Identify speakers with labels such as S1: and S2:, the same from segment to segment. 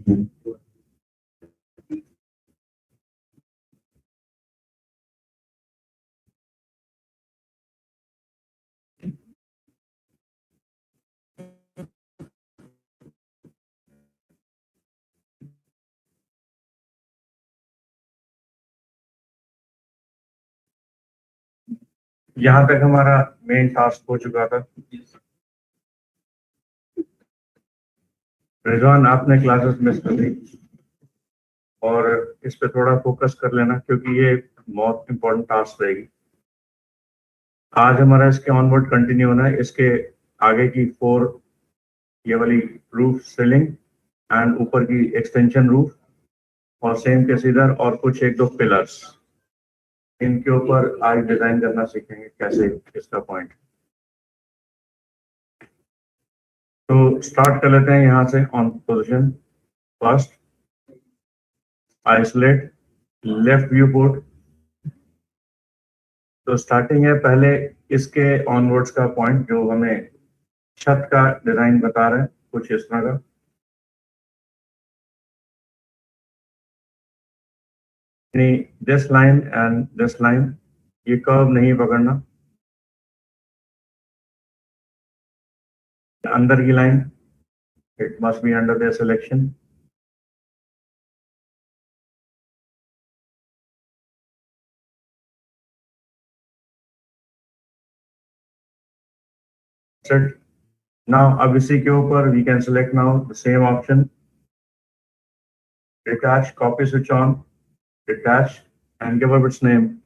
S1: यहाँ तक हमारा मेन टास्क हो चुका था। रिजवान, आपने क्लासेस मिस कर दी और इस पे थोड़ा फोकस कर लेना क्योंकि ये बहुत इंपॉर्टेंट टास्क रहेगी। आज हमारा इसके ऑनवर्ड कंटिन्यू होना है। इसके आगे की 4 ये वाली रूफ सीलिंग एंड ऊपर की एक्सटेंशन रूफ और सेम के इधर और कुछ 1-2 पिलर्स, इनके ऊपर आज डिजाइन करना सीखेंगे कैसे इसका पॉइंट। तो स्टार्ट कर लेते हैं यहाँ से। On position first, isolate left view port. तो स्टार्टिंग है पहले इसके ऑनवर्ड्स का पॉइंट जो हमें छत का डिजाइन बता रहा है, कुछ इस तरह का। This line and this line, ये कर्व नहीं पकड़ना। अंदर की line, it must be under the selection. Now अब इसी के ऊपर we can select now the same option, detach, copy, switch on, detach and give up its name,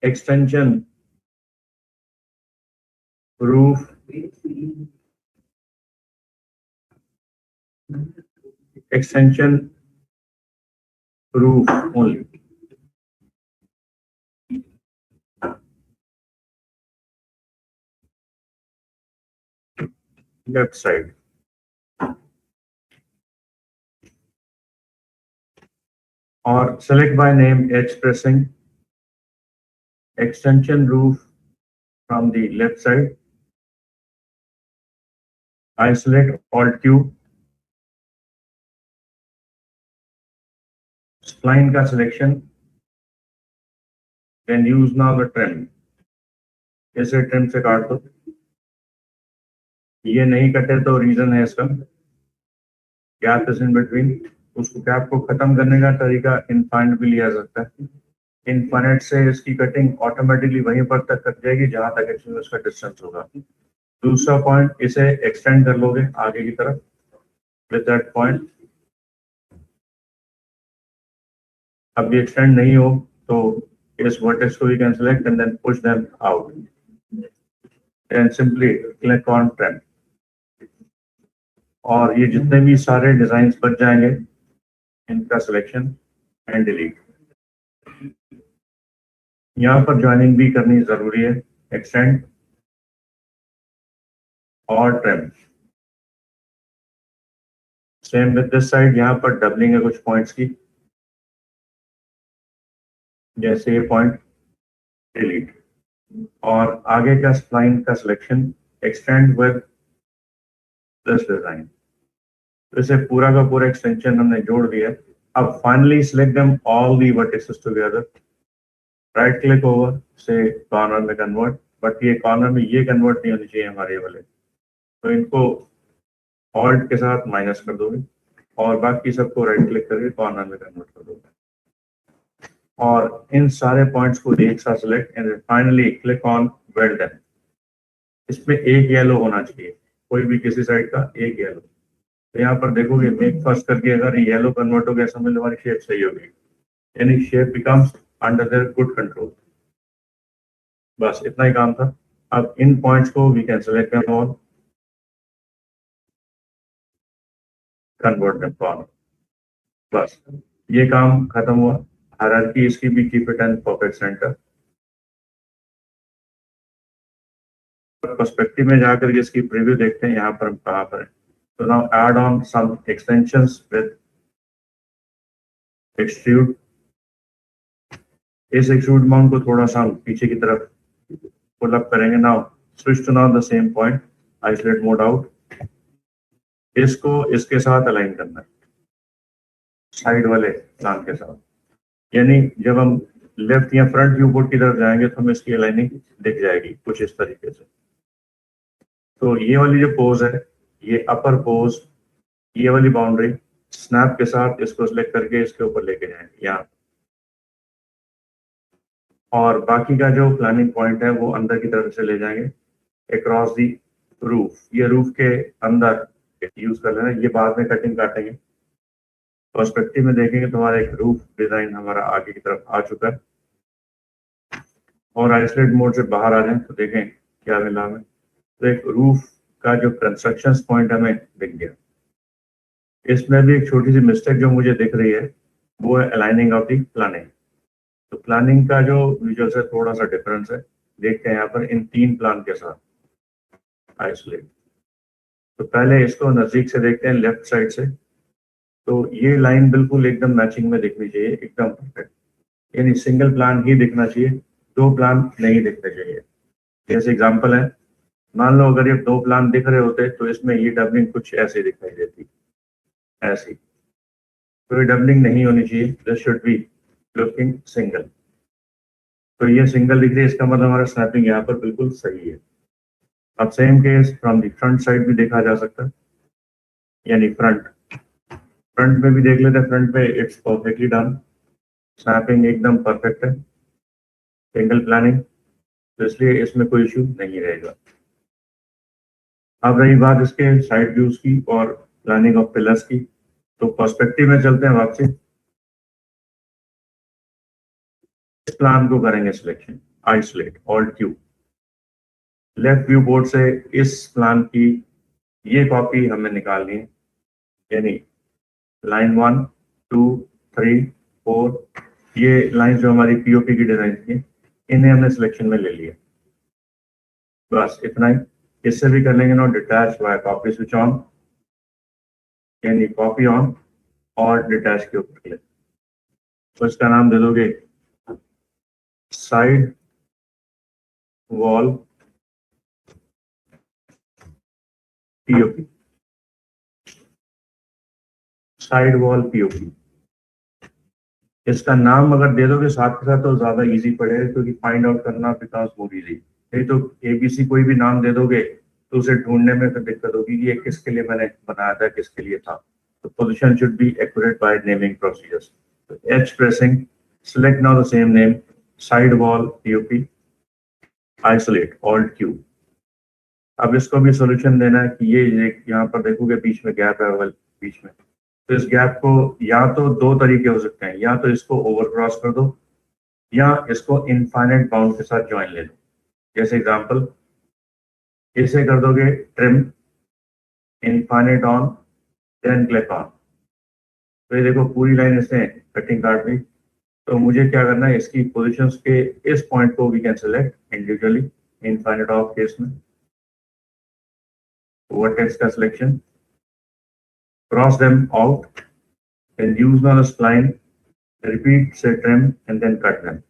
S1: extension roof extension roof only. Left side. Or select by name H pressing, extension roof from the left side. Isolate Alt Q. Spline का selection. Then use now the trim. इसे trim से काट दो। ये नहीं कटे तो reason है इसका, गैप इज इन बिटवीन। उसको गैप को खत्म करने का तरीका इनफाइनाइट भी लिया जाता है। इनफाइनाइट से इसकी कटिंग ऑटोमेटिकली वहीं पर तक कट जाएगी जहां तक एक्चुअली उसका डिस्टेंस होगा। दूसरा पॉइंट, इसे एक्सटेंड कर लोगे आगे की तरफ विद दैट पॉइंट। अब ये एक्सटेंड नहीं हो तो इस वर्टेक्स को we can select and then push them out and simply click on trim. और ये जितने भी सारे डिजाइन बच जाएंगे इनका सिलेक्शन एंड डिलीट। यहाँ पर ज्वाइनिंग भी करनी जरूरी है, एक्सटेंड और trim. Same with this side, यहाँ पर डबलिंग है कुछ पॉइंट्स की, जैसे ये पॉइंट, डिलीट। और आगे का स्प्लाइन का selection, extend with this design. इसे पूरा का पूरा एक्सटेंशन हमने जोड़ दिया। अब finally select them all the vertices together, right click over से कॉर्नर में कन्वर्ट, बट ये कॉर्नर में ये कन्वर्ट नहीं होनी चाहिए हमारे वाले, तो इनको ऑल्ट के साथ माइनस कर दोगे और बाकी सबको राइट क्लिक करके कॉर्नर में कन्वर्ट कर दोगे। और इन सारे पॉइंट्स को एक साथ select and finally click on weld them. इसमें एक येलो होना चाहिए, कोई भी किसी साइड का एक येलो। तो यहाँ पर देखोगे मेक फर्स्ट करके अगर येलो कन्वर्ट हो गया, समझ लो हमारी शेप सही होगी, यानी shape becomes under their good control. बस इतना ही काम था। अब इन पॉइंट्स को we can select them all, convert them corner. बस ये काम खत्म हुआ। हायरार्की इसकी भी keep it and perfect centre. Perspective में जाकर के इसकी प्रीव्यू देखते हैं यहाँ पर हम कहाँ पर है। तो now add on some extensions with extrude. इस एक्सट्रूड माउंट को थोड़ा सा पीछे की तरफ पुल अप करेंगे। Now switch to now the same point, isolate mode out, इसको इसके साथ अलाइन करना है, साइड वाले प्लान के साथ। यानी जब हम लेफ्ट या फ्रंट व्यू बोर्ड की तरफ जाएंगे तो हमें इसकी अलाइनिंग दिख जाएगी कुछ इस तरीके से। तो ये वाली जो पोज है, ये अपर पोज, ये वाली बाउंड्री स्नैप के साथ इसको सिलेक्ट करके इसके ऊपर लेके जाएंगे यहाँ, और बाकी का जो प्लानिंग पॉइंट है वो अंदर की तरफ से ले जाएंगे अक्रॉस दी रूफ। ये रूफ के अंदर यूज कर लेना, ये बाद में कटिंग काटेंगे। पर्सपेक्टिव में देखेंगे तो हमारा एक रूफ डिजाइन हमारा आगे की तरफ आ चुका है। और आइसोलेट मोड से बाहर आ जाए तो देखें क्या मिला हमें, तो एक रूफ का जो कंस्ट्रक्शन पॉइंट हमें दिख गया। इसमें भी एक छोटी सी मिस्टेक जो मुझे दिख रही है वो है अलाइनिंग ऑफ दी प्लानिंग। तो प्लानिंग का जो विजुअल से थोड़ा सा डिफरेंस है, देखते हैं यहाँ पर इन 3 प्लान के साथ आइसोलेट। तो पहले इसको नजदीक से देखते हैं लेफ्ट साइड से। तो ये लाइन बिल्कुल एकदम मैचिंग में दिखनी चाहिए, एकदम परफेक्ट, यानी सिंगल प्लान ही दिखना चाहिए, 2 प्लान नहीं दिखने चाहिए। जैसे एग्जांपल है, मान लो अगर ये 2 प्लान दिख रहे होते तो इसमें ये डबलिंग कुछ ऐसे दिखाई देती, ऐसी। तो ये डबलिंग नहीं होनी चाहिए, this should be looking single. तो ये सिंगल दिख रही है, इसका मतलब हमारा स्नैपिंग यहाँ पर बिल्कुल सही है। अब same case from the front side भी देखा जा सकता है, यानी फ्रंट में भी देख लेते हैं। फ्रंट में इट्स परफेक्टली डन, स्नैपिंग एकदम परफेक्ट है, सिंगल प्लानिंग, तो इसलिए इसमें कोई इश्यू नहीं रहेगा। अब रही बात इसके साइड व्यूज की और प्लानिंग ऑफ पिलर्स की, तो पर्सपेक्टिव में चलते हैं वापसी। इस प्लान को करेंगे selection, isolate, alt Q. Left view board से इस प्लान की ये कॉपी हमें निकालनी है, यानी लाइन 1, 2, 3, 4, ये लाइन जो हमारी पीओपी की डिजाइन थी, इन्हें हमने सिलेक्शन में ले लिया। बस इतना ही। इससे भी कर लेंगे ना detach by copy switch on, यानी कॉपी ऑन और डिटैच के ऊपर क्लिक। तो इसका नाम दे दोगे side wall POP, side wall POP. इसका नाम अगर दे दोगे साथ के साथ तो ज्यादा इजी पड़ेगा, क्योंकि फाइंड आउट करना बिकॉज मोर इजी। नहीं तो एबीसी कोई भी नाम दे दोगे तो उसे ढूंढने में तो दिक्कत होगी कि ये किसके लिए मैंने बनाया था, किसके लिए था। तो position should be accurate by naming procedures. तो H pressing, select now the same name, side wall POP, isolate, alt Q। अब इसको भी सॉल्यूशन देना है कि ये यहाँ पर देखोगे बीच में गैप है, बीच में। तो इस गैप को या तो 2 तरीके हो सकते हैं, या तो इसको ओवर क्रॉस कर दो या इसको इनफाइनाइट बाउंड के साथ ज्वाइन ले लो। जैसे एग्जांपल, इसे कर दोगे trim, infinite on, then click on. तो ये देखो पूरी लाइन इसने कटिंग काट दी। तो मुझे क्या करना है, इसकी पोजीशंस के इस पॉइंट को we can select individually, infinite of case में वर्टेक्स का selection, cross them out, then use now the spline, repeat say trim and then cut them।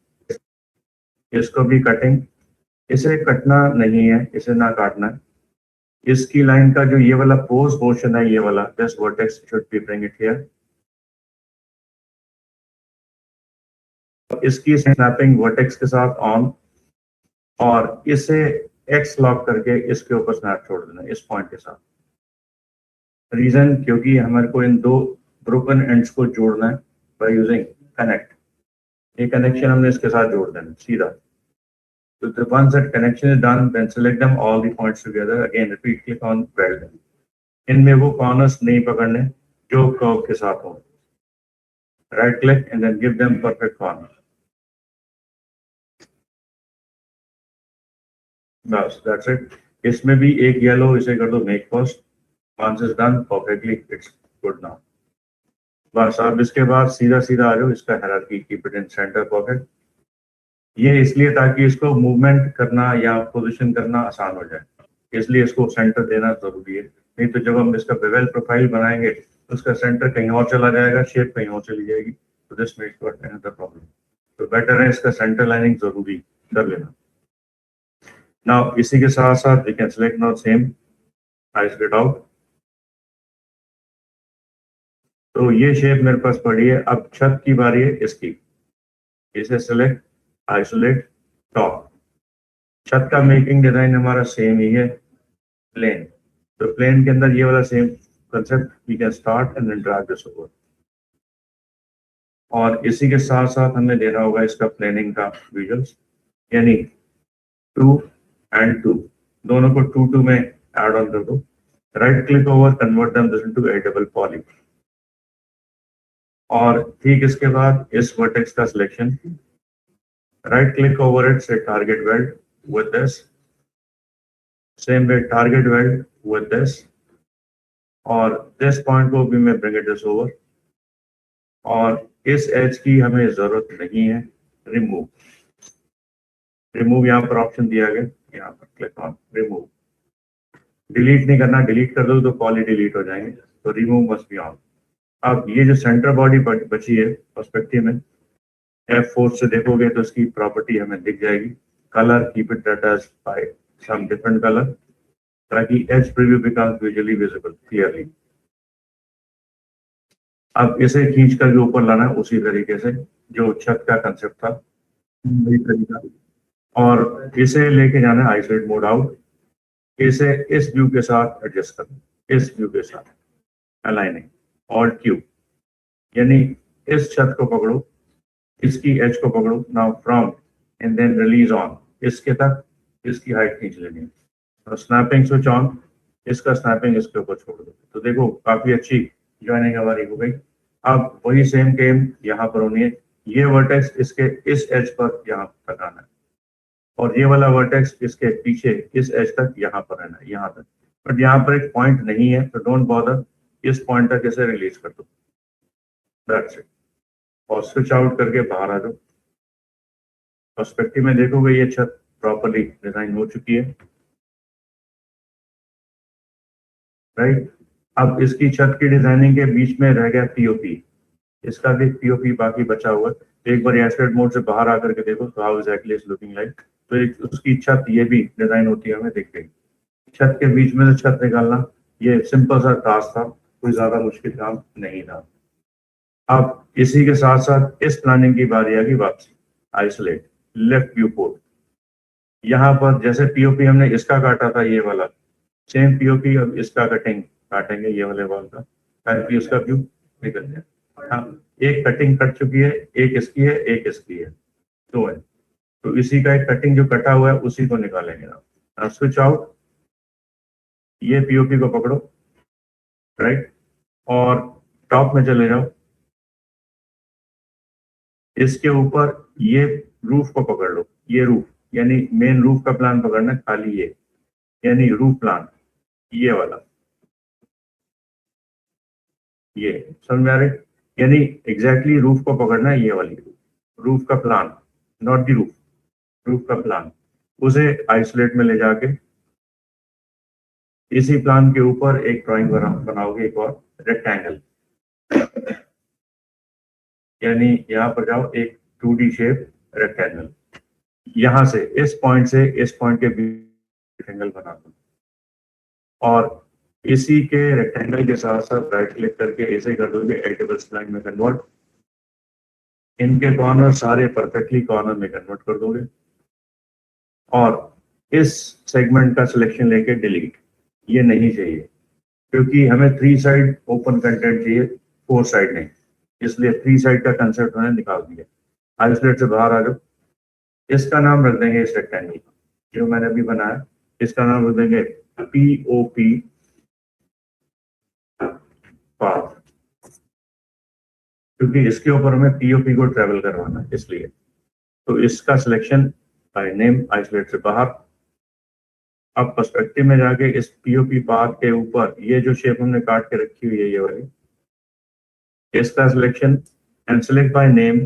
S1: इसको भी कटिंग, इसे कटना नहीं है, इसे ना काटना है। इसकी लाइन का जो ये वाला पोज पोर्शन है, ये वाला this vertex should be bring it here. इसकी स्नैपिंग वर्टेक्स के साथ ऑन, और इसे एक्स लॉक करके इसके ऊपर स्नैप छोड़ देना इस पॉइंट के साथ। रीजन, क्योंकि हमारे को इन 2 ब्रोकन एंड्स को जोड़ना है बाय यूजिंग कनेक्ट। ये कनेक्शन हमने इसके साथ जोड़ देना सीधा। तो the once that connection is done, then select them all the points together. Again repeat, click on weld them। इनमें वो कॉर्नर्स नहीं पकड़ने जो कर्व के साथ हो। Right click and then give them perfect corner. बस दैट्स इट। इसमें भी एक येलो, इसे कर दो make first. once is done perfectly, it's good now। बस अब इसके बाद सीधा सीधा आ जाओ इसका hierarchy, keep it in centre pocket. ये इसलिए ताकि इसको मूवमेंट करना या पोजीशन करना आसान हो जाए, इसलिए इसको सेंटर देना जरूरी है। नहीं तो जब हम इसका बेवल प्रोफाइल बनाएंगे तो उसका सेंटर कहीं और चला जाएगा, शेप कहीं और चली जाएगी, तो दिस मेक्स अनदर प्रॉब्लम। तो बेटर है इसका सेंटर लाइनिंग जरूरी कर लेना। नाउ इसी के साथ साथ we can select now same isolate out, तो ये शेप मेरे पास पड़ी है। अब छत की बारी है इसकी, इसे सेलेक्ट, आइसोलेट, टॉप। छत का मेकिंग डिजाइन हमारा सेम ही है, प्लेन। तो प्लेन के अंदर ये वाला same concept, we can start and then drag this over. और इसी के साथ साथ हमें देना होगा इसका प्लेनिंग का विजुअल्स, यानी 2 and 2 दोनों को 2 में ऐड ऑन कर दो। Right click over, convert them this into editable poly. और ठीक इसके बाद इस वर्टेक्स का selection, right click over it, say target weld with this, same way target weld with this, और दिस पॉइंट को भी मैं ब्रिंग इट दिस ओवर। और इस एज की हमें जरूरत नहीं है, रिमूव। रिमूव यहाँ पर ऑप्शन दिया गया, यहाँ पर क्लिक ऑन रिमूव। डिलीट नहीं करना, डिलीट कर दो तो पॉली डिलीट हो जाएंगे, तो रिमूव मस्ट बी ऑन। अब ये जो सेंटर बॉडी बची है पर्सपेक्टिव में, F4 से देखोगे तो इसकी प्रॉपर्टी हमें दिख जाएगी। Colour, keep it that edge by some different colour, ताकि edge preview becomes visually visible clearly. अब इसे खींच कर के ऊपर लाना है उसी तरीके से जो छत का कंसेप्ट था, वही तरीका। और इसे लेके जाना है आइसोलेट मोड आउट, इसे इस व्यू के साथ एडजस्ट करना, इस व्यू के साथ अलाइनिंग, ऑल्ट क्यू, यानी इस छत को पकड़ो, इसकी एज को पकड़ो, now from and then release on, इसके तक इसकी हाइट खींच लेनी है। तो स्नैपिंग स्विच ऑन, इसका स्नैपिंग इसके ऊपर छोड़ दो। तो देखो काफी अच्छी ज्वाइनिंग हमारी हो गई। अब वही सेम गेम यहाँ पर होनी है, ये वर्टेक्स इसके इस एज पर यहाँ तक आना है, और ये वाला वर्टेक्स इसके पीछे इस एज तक यहाँ पर रहना है, यहाँ तक। बट यहाँ पर एक पॉइंट नहीं है, तो डोंट बॉदर, इस पॉइंट तक इसे रिलीज कर दो, दैट्स इट। और स्विच आउट करके बाहर आ जाओ। पर्सपेक्टिव में देखोगे ये छत प्रॉपर्ली डिजाइन हो चुकी है, राइट। अब इसकी छत की डिजाइनिंग के बीच में रह गया पीओपी, इसका भी पीओपी बाकी बचा हुआ है। तो एक बार एस्पेक्ट मोड से बाहर आकर के देखो तो how exactly is looking like. तो एक उसकी छत ये भी डिजाइन होती है, हमें दिख गई। छत के बीच में से छत निकालना ये सिंपल सा टास्क था, कोई ज्यादा मुश्किल काम नहीं था। अब इसी के साथ साथ इस प्लानिंग की बारी आ गई वापसी, आइसोलेट, लेफ्ट व्यू पोर्ट। यहाँ पर जैसे पीओपी हमने इसका काटा था, ये वाला सेम पीओपी अब इसका काटेंगे ये वाले वॉल का, ताकि उसका व्यू निकल जाए। हाँ, एक कटिंग कट चुकी है, एक इसकी है, एक इसकी है, दो है। तो इसी का एक कटिंग जो कटा हुआ है उसी को निकालेंगे ना। स्विच आउट, ये पीओपी को पकड़ो, राइट, और टॉप में चले जाओ। इसके ऊपर ये रूफ को पकड़ लो, ये रूफ यानी मेन रूफ का प्लान पकड़ना, खाली ये यानी रूफ प्लान, ये वाला, ये समझ में आ रही, यानी एग्जैक्टली रूफ को पकड़ना है, ये वाली रूफ का plan, not the roof, roof का प्लान। उसे आइसोलेट में ले जाके इसी प्लान के ऊपर एक ड्राइंग बनाओगे, एक और रेक्टेंगल, यानी यहाँ पर जाओ, एक 2D शेप रेक्टेंगल, यहां से इस पॉइंट से इस पॉइंट के बीच रेक्टेंगल बना दो। और इसी के रेक्टेंगल के साथ साथ राइट क्लिक करके इसे कर दोगे एडिबल स्प्लाइन में कन्वर्ट, इनके कॉर्नर सारे परफेक्टली कॉर्नर में कन्वर्ट कर दोगे। और इस सेगमेंट का सिलेक्शन लेके डिलीट, ये नहीं चाहिए क्योंकि हमें 3 साइड ओपन कंटेंट चाहिए, 4 साइड नहीं, इसलिए 3 साइड का कंसेप्ट मैंने निकाल दिया। आइसोलेट से बाहर आ जाओ, इसका नाम रख देंगे, इस रेक्टेंगल जो मैंने अभी बनाया इसका नाम रख देंगे पीओपी पाथ, क्योंकि इसके ऊपर हमें पीओपी को ट्रेवल करवाना है इसलिए। तो इसका सिलेक्शन बाय नेम, आइसोलेट से बाहर। अब पर्सपेक्टिव में जाके इस पीओपी पाथ के ऊपर ये जो शेप हमने काट के रखी हुई है, ये वाली, इसका selection and select by name.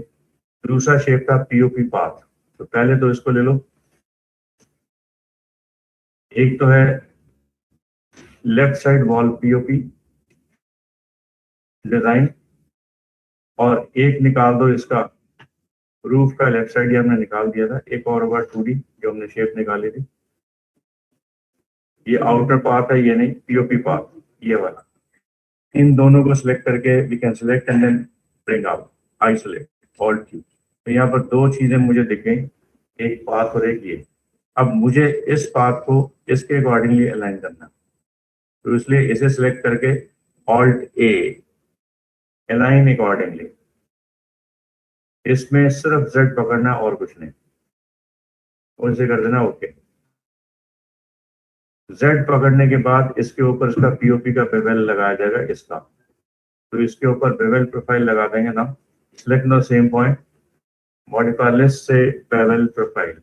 S1: दूसरा शेप था पीओपी पाथ, तो पहले तो इसको ले लो, एक तो है left side wall POP design, और एक निकाल दो इसका रूफ का लेफ्ट साइड, ये हमने निकाल दिया था। एक और होगा 2D जो हमने शेप निकाली थी, ये आउटर पार्ट है, ये नहीं पीओपी पार्ट, ये वाला। इन दोनों को सिलेक्ट करके we can select and then bring out isolate all Q. तो यहाँ पर दो चीजें मुझे दिखें, एक पाथ और एक ये। अब मुझे इस पाथ को इसके अकॉर्डिंगली अलाइन करना, तो इसलिए इसे सिलेक्ट करके ऑल्ट ए अलाइन अकॉर्डिंगली, इसमें सिर्फ जेड पकड़ना और कुछ नहीं, और इसे कर देना ओके। जेड पकड़ने के बाद इसके ऊपर इसका पीओपी का बेवल लगाया जाएगा इसका, तो इसके ऊपर बेवल प्रोफाइल लगा देंगे ना। Select the same point, modify list से बेवल प्रोफाइल,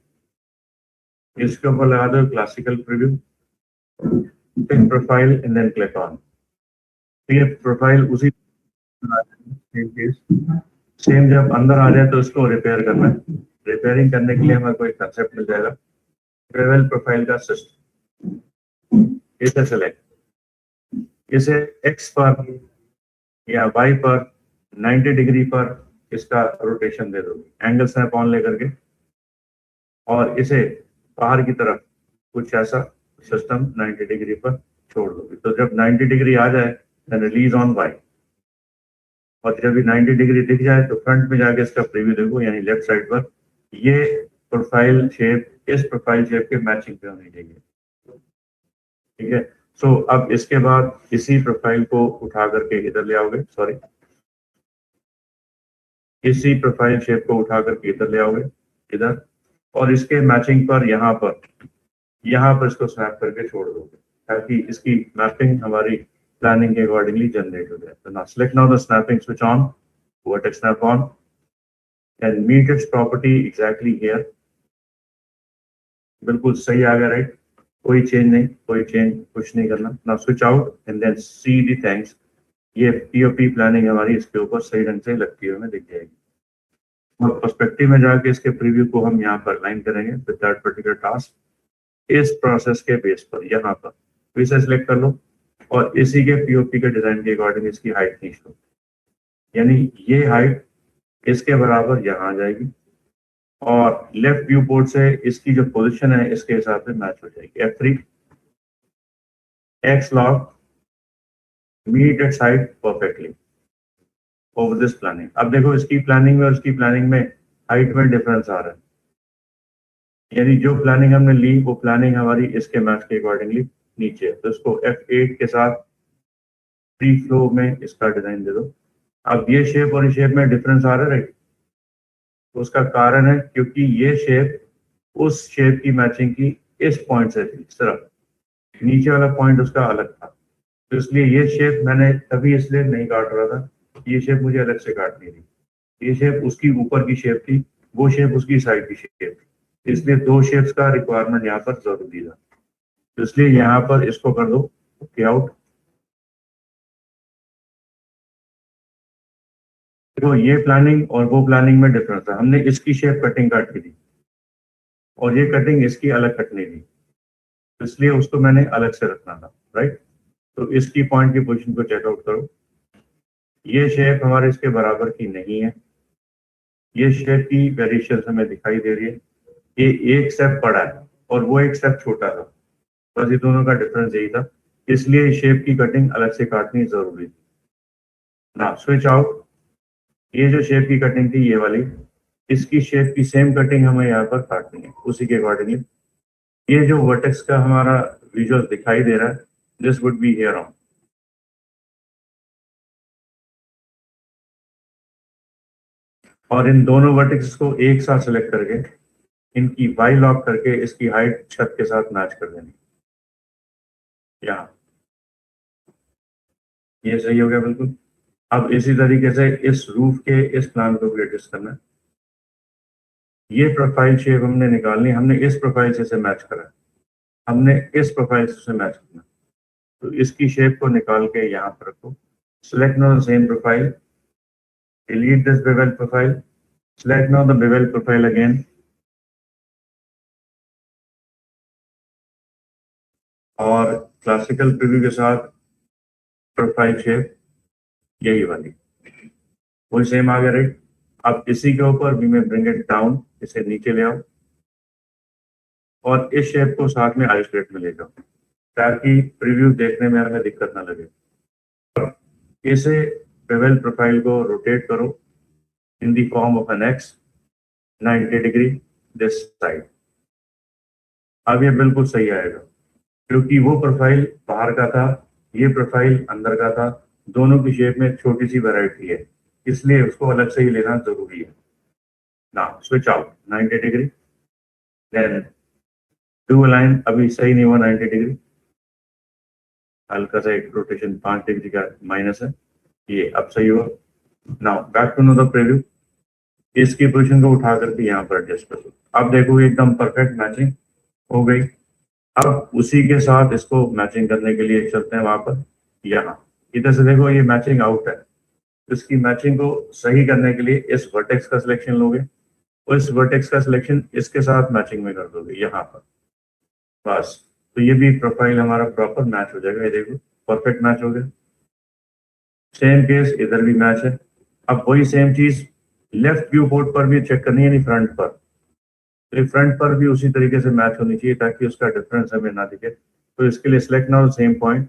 S1: इसके ऊपर लगा दो classical preview, pick profile and then click on. ये प्रोफाइल उसी सेम जब अंदर आ जाए तो इसको रिपेयर करना है। रिपेयरिंग करने के लिए हमें कोई कंसेप्ट मिल जाएगा, बेवल प्रोफाइल का सिस्टम। इसे सेलेक्ट, इसे एक्स पर या वाई पर 90 डिग्री पर इसका रोटेशन दे दोगे, एंगल स्नैप ऑन लेकर के, और इसे बाहर की तरफ कुछ ऐसा सिस्टम 90 डिग्री पर छोड़ दोगे। तो जब 90 डिग्री आ जाए देन रिलीज ऑन वाई, और जब भी 90 डिग्री दिख जाए तो फ्रंट में जाके इसका प्रीव्यू देखो, यानी लेफ्ट साइड पर ये प्रोफाइल शेप इस प्रोफाइल शेप के मैचिंग पे होनी चाहिए। ठीक है, सो अब इसके बाद इसी प्रोफाइल को उठा करके इधर ले आओगे, सॉरी इसी प्रोफाइल शेप को उठा करके इधर ले आओगे इधर, और इसके मैचिंग पर यहाँ पर इसको स्नैप करके छोड़ दोगे, ताकि इसकी मैपिंग हमारी प्लानिंग के अकॉर्डिंगली जनरेट हो जाए। तो ना select now the snapping switch on, vertex snap on and meet its property exactly here. बिल्कुल सही आ गया, राइट, कोई चेंज नहीं, कोई चेंज कुछ नहीं करना। ना switch out and then see the thanks, ये पीओपी प्लानिंग हमारी इसके ऊपर सही ढंग से लगती हुई हमें दिख जाएगी। और पर्सपेक्टिव में जाके इसके प्रीव्यू को हम यहाँ पर लाइन करेंगे विद दैट पर्टिकुलर टास्क इस प्रोसेस के बेस पर। यहाँ पर तो इसे सिलेक्ट कर लो और इसी के पीओपी के डिजाइन के अकॉर्डिंग इसकी हाइट खींच लो, यानी ये हाइट इसके बराबर यहाँ आ जाएगी, और लेफ्ट व्यू पोर्ट से इसकी जो पोजीशन है इसके हिसाब से मैच हो जाएगी। F3 X log meet its height perfectly over this planning। अब देखो इसकी प्लानिंग में और इसकी प्लानिंग में हाइट में डिफरेंस आ रहा है, यानी जो प्लानिंग हमने ली वो प्लानिंग हमारी इसके मैच के अकॉर्डिंगली नीचे है। तो इसको F8 के साथ फ्री फ्लो में इसका डिजाइन दे दो। अब ये शेप और ये शेप में डिफरेंस आ रहा है, राइट, तो उसका कारण है क्योंकि ये शेप उस शेप की मैचिंग की इस पॉइंट से थी, इस तरफ नीचे वाला पॉइंट उसका अलग था, तो इसलिए ये शेप मैंने तभी इसलिए नहीं काट रहा था, ये शेप मुझे अलग से काटनी थी। ये शेप उसकी ऊपर की शेप थी, वो शेप उसकी साइड की शेप थी, इसलिए दो शेप्स का रिक्वायरमेंट यहाँ पर जरूरी था, तो इसलिए यहाँ पर इसको कर दो ओके आउट। देखो ये प्लानिंग और वो प्लानिंग में डिफरेंस था, हमने इसकी शेप कटिंग काट की थी और ये कटिंग इसकी अलग कटनी थी, तो इसलिए उसको मैंने अलग से रखना था, राइट। तो इसकी पॉइंट की पोजीशन को चेकआउट करो, ये शेप हमारे इसके बराबर की नहीं है, ये शेप की वेरिएशन हमें दिखाई दे रही है, ये एक स्टेप बड़ा है और वो एक स्टेप छोटा था, बस ये दोनों का डिफरेंस यही था, इसलिए शेप की कटिंग अलग से काटनी जरूरी थी ना। स्विच आउट, ये जो शेप की कटिंग थी ये वाली, इसकी शेप की सेम कटिंग हमें यहाँ पर काटनी है उसी के अकॉर्डिंगली। ये जो वर्टेक्स का हमारा विजुअल दिखाई दे रहा है, this would be here on, और इन दोनों वर्टेक्स को एक साथ सेलेक्ट करके इनकी वाई लॉक करके इसकी हाइट छत के साथ मैच कर देनी। यहाँ ये सही हो गया बिल्कुल। अब इसी तरीके से इस रूफ के इस प्लान को भी एडजस्ट करना है। ये प्रोफाइल शेप हमने निकालनी, हमने इस प्रोफाइल से इसे मैच करा, हमने इस प्रोफाइल से मैच करना, तो इसकी शेप को निकाल के यहाँ पर रखो। Select now the same profile, delete this bevel profile, select now the bevel profile again, और क्लासिकल प्रीव्यू के साथ प्रोफाइल शेप यही वाली, वही सेम आ गया, राइट। अब इसी के ऊपर वी में ब्रिंग इट डाउन, इसे नीचे ले आओ और इस शेप को साथ में आइसोलेट में ले जाओ, ताकि प्रीव्यू देखने में हमें दिक्कत ना लगे। इसे बेवल प्रोफाइल को रोटेट करो in the form of an x 90 degree this side. अब ये बिल्कुल सही आएगा क्योंकि वो प्रोफाइल बाहर का था, ये प्रोफाइल अंदर का था, दोनों की शेप में छोटी सी वैरायटी है, इसलिए उसको अलग से ही लेना जरूरी है ना। Switch out 90 degree, then do align. अभी सही नहीं हुआ 90 डिग्री, हल्का सा एक रोटेशन 5 डिग्री का माइनस है, ये अब सही हुआ। Now back to no the preview. इसकी पोजीशन को उठा करके यहाँ पर एडजस्ट कर दो। अब देखो एकदम परफेक्ट मैचिंग हो गई। अब उसी के साथ इसको मैचिंग करने के लिए चलते हैं वहां पर। यहाँ इधर से देखो ये मैचिंग आउट है, इसकी मैचिंग को सही करने के लिए इस वर्टेक्स का सिलेक्शन लोगे और इस वर्टेक्स का सिलेक्शन इसके साथ मैचिंग में कर दोगे यहाँ पर, बस। तो ये भी प्रोफाइल हमारा प्रॉपर मैच हो जाएगा। ये देखो परफेक्ट मैच हो गया। सेम केस इधर भी मैच है। अब वही सेम चीज लेफ्ट व्यू पोर्ट पर भी चेक करनी है, यानी फ्रंट पर। तो फ्रंट पर भी उसी तरीके से मैच होनी चाहिए ताकि उसका डिफरेंस हमें ना दिखे। तो इसके लिए select now same point,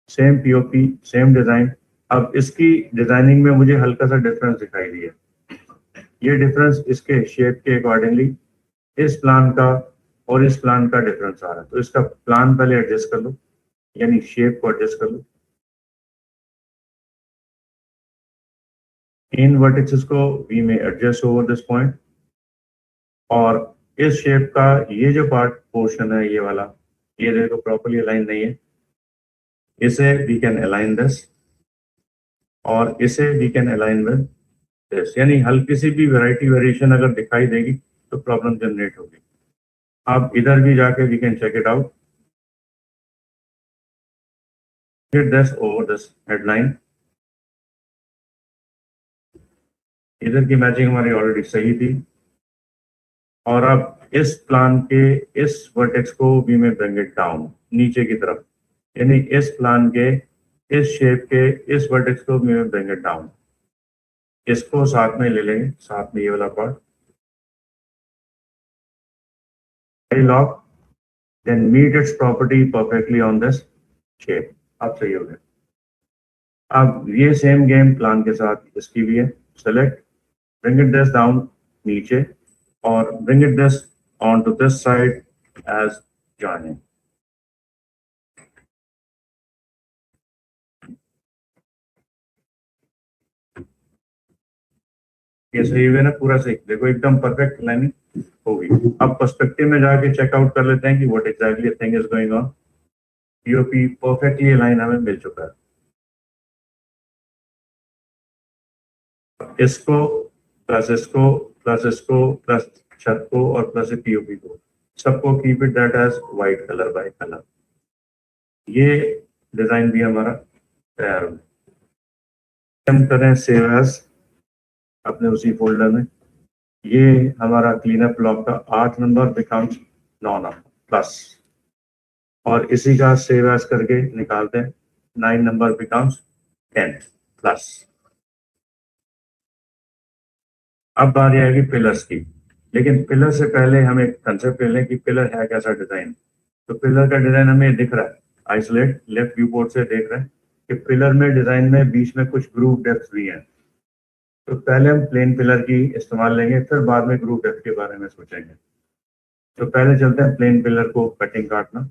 S1: same POP, same design. अब इसकी डिजाइनिंग में मुझे हल्का सा डिफरेंस दिखाई दिया। ये डिफरेंस इसके शेप के अकॉर्डिंगली इस प्लान का और इस प्लान का डिफरेंस आ रहा है। तो इसका प्लान पहले एडजस्ट कर लो, यानी शेप को एडजस्ट कर लो। इन वर्टिसेस को वी में एडजस्ट ओवर दिस पॉइंट, और इस शेप का ये जो पार्ट पोर्शन है ये वाला, ये देखो प्रॉपर्ली अलाइन नहीं है, इसे वी कैन अलाइन दिस और इसे we can align with this. यानी हल्की सी भी वैरायटी वेरिएशन अगर दिखाई देगी तो प्रॉब्लम जनरेट होगी। अब इधर भी जाके we can check it out. Get this over this headline। इधर की मैचिंग हमारी ऑलरेडी सही थी, और अब इस प्लान के इस वर्टेक्स को वी में ब्रिंग इट डाउन नीचे की तरफ, यानी इस प्लान के इस शेप के इस वर्टेक्स को वी में ब्रिंग इट डाउन। इसको साथ में ले लेंगे, साथ में ये वाला part lock, then meet its property perfectly on this shape. अब सही हो गया। अब ये सेम गेम प्लान के साथ इसकी भी है। Select, bring it this down नीचे, और bring it this onto this side as joining। ये सही हुआ ना, पूरा सही। देखो एकदम परफेक्ट लाइनिंग होगी। अब पर्सपेक्टिव में जाके चेकआउट कर लेते हैं कि what exactly thing is going on. POP perfectly line हमें मिल चुका है। इसको प्लस इसको प्लस इसको प्लस छत को और प्लस पीओपी को सबको keep it that as white colour by colour. ये डिजाइन भी हमारा तैयार हो गया। हम करें सेव एज अपने उसी फोल्डर में। ये हमारा क्लीनअप ब्लॉक का 8 नंबर बिकम्स 9 नंबर प्लस, और इसी का सेव एज करके निकालते हैं। 9 नंबर बिकम्स 10 प्लस। अब बारी आएगी पिलर्स की, लेकिन पिलर से पहले हम एक कंसेप्ट ले लें कि पिलर है कैसा डिजाइन। तो पिलर का डिजाइन हमें दिख रहा है, आइसोलेट लेफ्ट व्यू पोर्ट से देख रहे हैं कि पिलर में डिजाइन में बीच में कुछ ग्रूव डेप्थ भी हैं। तो पहले हम प्लेन पिलर की इस्तेमाल लेंगे, फिर बाद में ग्रूव डेप्थ के बारे में सोचेंगे। तो पहले चलते हैं प्लेन पिलर को कटिंग काटना।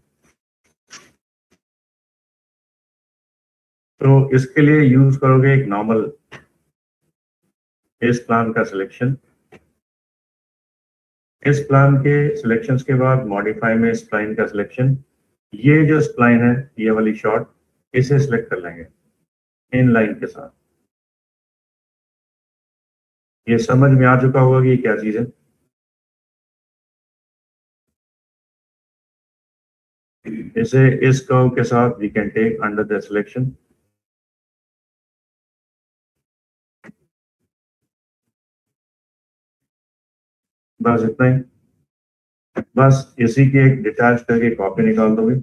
S1: तो इसके लिए यूज करोगे एक नॉर्मल इस प्लान का सिलेक्शन। इस प्लान के सिलेक्शंस के बाद मॉडिफाई में स्प्लाइन का सिलेक्शन। ये जो स्प्लाइन है ये वाली शॉर्ट, इसे सिलेक्ट कर लेंगे इन लाइन के साथ। ये समझ में आ चुका होगा कि ये क्या चीज है। इसे इस कर्व के साथ we can take under the selection. बस इतना ही। बस इसी की एक डिटैच करके कॉपी निकाल दोगे।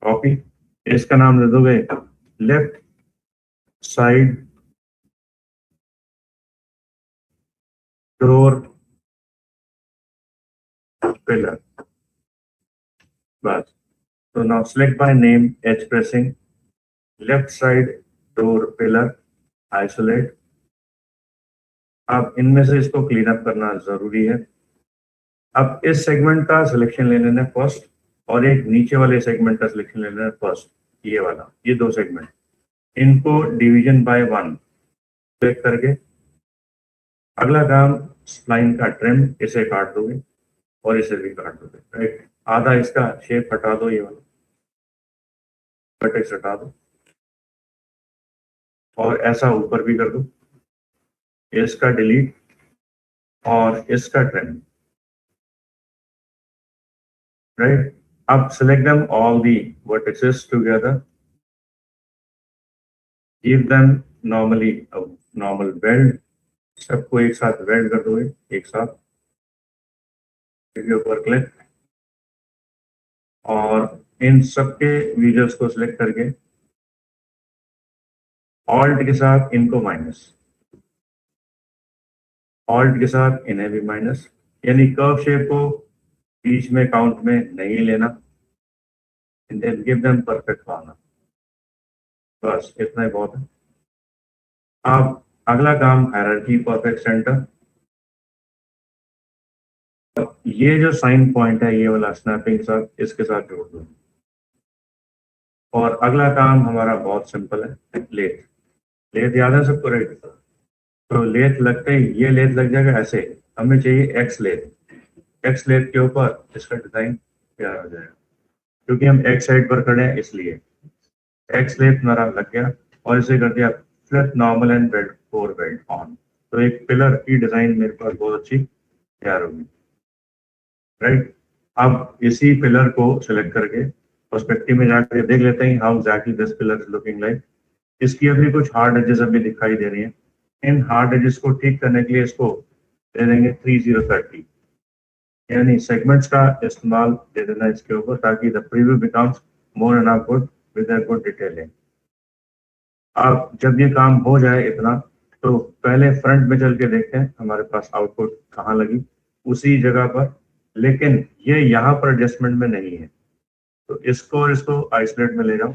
S1: कॉपी, इसका नाम दे दोगे लेफ्ट साइड डोर पिलर। बस। तो now select by name as pressing left side door pillar isolate. अब इनमें से इसको क्लीन अप करना जरूरी है। अब इस सेगमेंट का सिलेक्शन ले लेना फर्स्ट, और एक नीचे वाले सेगमेंट का सिलेक्शन ले लेना फर्स्ट, ये वाला, ये दो सेगमेंट, इनको डिवीजन बाय 1 क्लिक करके अगला काम स्प्लाइन का ट्रिम, इसे काट दोगे और इसे भी काट दोगे, राइट। आधा इसका शेप हटा दो, ये वाला वर्टेक्स हटा दो, और ऐसा ऊपर भी कर दो, इसका डिलीट और इसका ट्रिम, राइट। अब select them all the vertices together, give them normally a normal weld, सबको एक साथ वेल्ड कर दोगे, एक साथ वीडियो पर क्लिक, और इन सबके विजुअल्स को सिलेक्ट करके ऑल्ट के साथ इनको माइनस, ऑल्ट के साथ इन्हें भी माइनस, यानी कर्व शेप को बीच में काउंट में नहीं लेना, and then give them perfect corner। बस इतना ही बहुत है। अब अगला काम हायरार्की परफेक्ट सेंटर। ये जो साइन पॉइंट है, ये वाला स्नैपिंग के साथ, इसके साथ जोड़ दो। और अगला काम हमारा बहुत सिंपल है, लेथ। लेथ याद है सबको, राइट। तो लेथ लगते ही ये लेथ लग जाएगा ऐसे, हमें चाहिए एक्स लेथ। एक्स लेथ के ऊपर इसका डिजाइन तैयार हो जाएगा, क्योंकि हम एक्स साइड पर खड़े हैं इसलिए। एक्स लेथ हमारा लग गया, और इसे कर दिया flip normal and belt 4 belt on. तो एक पिलर की डिजाइन मेरे पास बहुत अच्छी तैयार होगी, राइट। अब इसी पिलर को सिलेक्ट करके पर्सपेक्टिव में जाकर देख लेते हैं how exactly this pillar is looking like. इसकी अभी कुछ हार्ड एजेस अभी दिखाई दे रही हैं। इन हार्ड एजेस को ठीक करने के लिए इसको दे देंगे 3030, यानी सेगमेंट्स का इस्तेमाल दे देना इसके ऊपर, ताकि the preview becomes more and good with a good detailing. अब जब ये काम हो जाए इतना, तो पहले फ्रंट में चल के देखते हैं हमारे पास आउटपुट कहाँ लगी, उसी जगह पर, लेकिन ये यहाँ पर एडजस्टमेंट में नहीं है। तो इसको और इसको आइसोलेट में ले जाओ,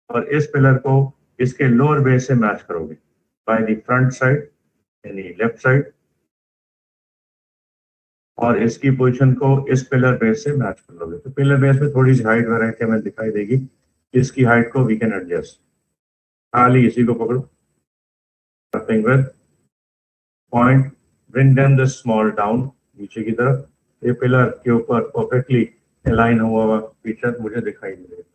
S1: और इस पिलर को इसके लोअर बेस से मैच करोगे बाय द फ्रंट साइड, यानी लेफ्ट साइड, और इसकी पोजीशन को इस पिलर बेस से मैच कर लोगे। तो पिलर बेस में थोड़ी सी हाइट वैरायटी हमें दिखाई देगी, इसकी हाइट को वी कैन एडजस्ट। खाली इसी को पकड़ो, nothing with point, bring them the small down नीचे की तरफ। ये पिलर के ऊपर परफेक्टली अलाइन हुआ हुआ फीचर मुझे दिखाई दे रहा है।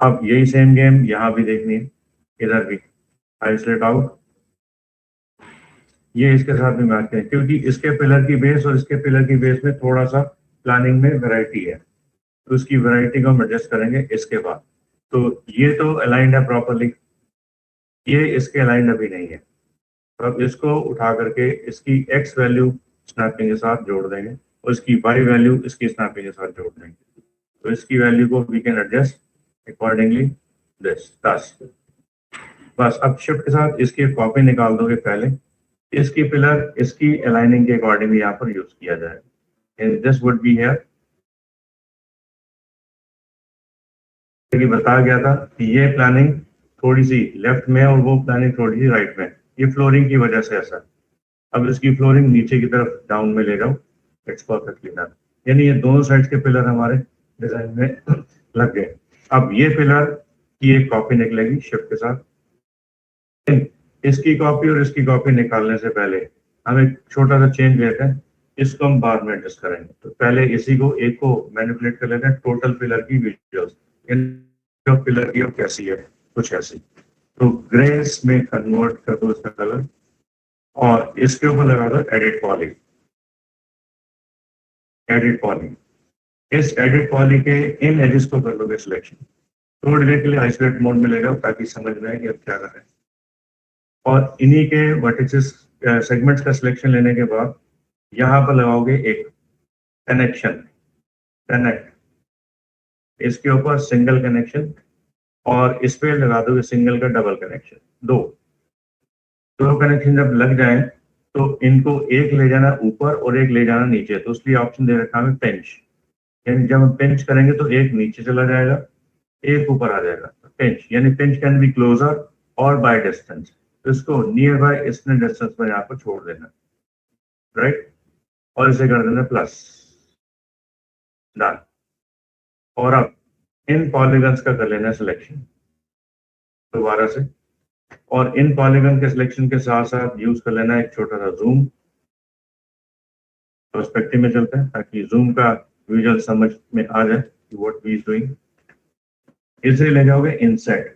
S1: अब यही सेम गेम यहाँ भी देखनी है, इधर भी आइसोलेट आउट, ये इसके साथ भी मैच करें, क्योंकि इसके पिलर की बेस और इसके पिलर की बेस में थोड़ा सा प्लानिंग में वैरायटी है, तो उसकी वैरायटी को हम एडजस्ट करेंगे इसके बाद। तो ये तो अलाइंड है प्रॉपरली, ये इसके अलाइंड अभी नहीं है। तो अब इसको उठा करके इसकी एक्स वैल्यू स्नैपिंग के साथ जोड़ देंगे, और इसकी वाई वैल्यू इसकी स्नैपिंग के साथ जोड़ देंगे। तो इसकी वैल्यू को we can adjust accordingly this 10। बस अब शिफ्ट के साथ इसकी कॉपी निकाल दोगे पहले, इसकी पिलर इसकी अलाइनिंग के अकॉर्डिंग यहाँ पर यूज किया जाएगा। दिस वुड बी हियर, बता गया था कि ये प्लानिंग थोड़ी सी लेफ्ट में और वो प्लानिंग थोड़ी सी राइट में, ये फ्लोरिंग की वजह से ऐसा। अब इसकी फ्लोरिंग नीचे की तरफ डाउन में ले जाओ, इट्स परफेक्टली डन। यानी ये दोनों साइड के पिलर हमारे डिजाइन में लग गए। अब ये पिलर की एक कॉपी निकलेगी शिफ्ट के साथ। इसकी कॉपी और इसकी कॉपी निकालने से पहले हम एक छोटा सा चेंज लेते हैं, इसको हम बाद में एडजस्ट करेंगे। तो पहले इसी को एक को मैनिपुलेट कर लेते हैं, टोटल पिलर की विजुअल्स पिलर की कैसी है, कुछ ऐसी। तो ग्रेस में कन्वर्ट कर दो इसका कलर, और इसके ऊपर लगा दो एडिट पॉली। एडिट पॉली, इस एडिट पॉली के इन एजेस को कर लोगे सिलेक्शन। थोड़ी देर के लिए आइसोलेट मोड में ले जाओ ताकि समझ में आए कि अब क्या कर रहे हैं। और इन्हीं के वर्टिसेस सेगमेंट्स का सिलेक्शन लेने के बाद यहाँ पर लगाओगे एक कनेक्शन, कनेक्ट, इसके ऊपर सिंगल कनेक्शन, और इस पे लगा दोगे सिंगल का डबल कनेक्शन। दो कनेक्शन जब लग जाए तो इनको एक ले जाना ऊपर और एक ले जाना नीचे, तो इसलिए ऑप्शन दे रखा है पिंच, यानी जब हम पिंच करेंगे तो एक नीचे चला जाएगा, एक ऊपर आ जाएगा। पिंच यानी पिंच कैन बी क्लोजर और बाय डिस्टेंस, तो इसको नियर बाय इतने डिस्टेंस में यहाँ पर छोड़ देना, राइट, और इसे कर देना प्लस, डन। और अब इन पॉलीगन्स का कर लेना सिलेक्शन दोबारा से, और इन पॉलीगन के सिलेक्शन के साथ साथ यूज कर लेना एक छोटा सा जूम। पर्सपेक्टिव में चलते हैं ताकि जूम का विजुअल समझ में आ जाए कि व्हाट वी इज डूइंग। इसे ले जाओगे इंसेट,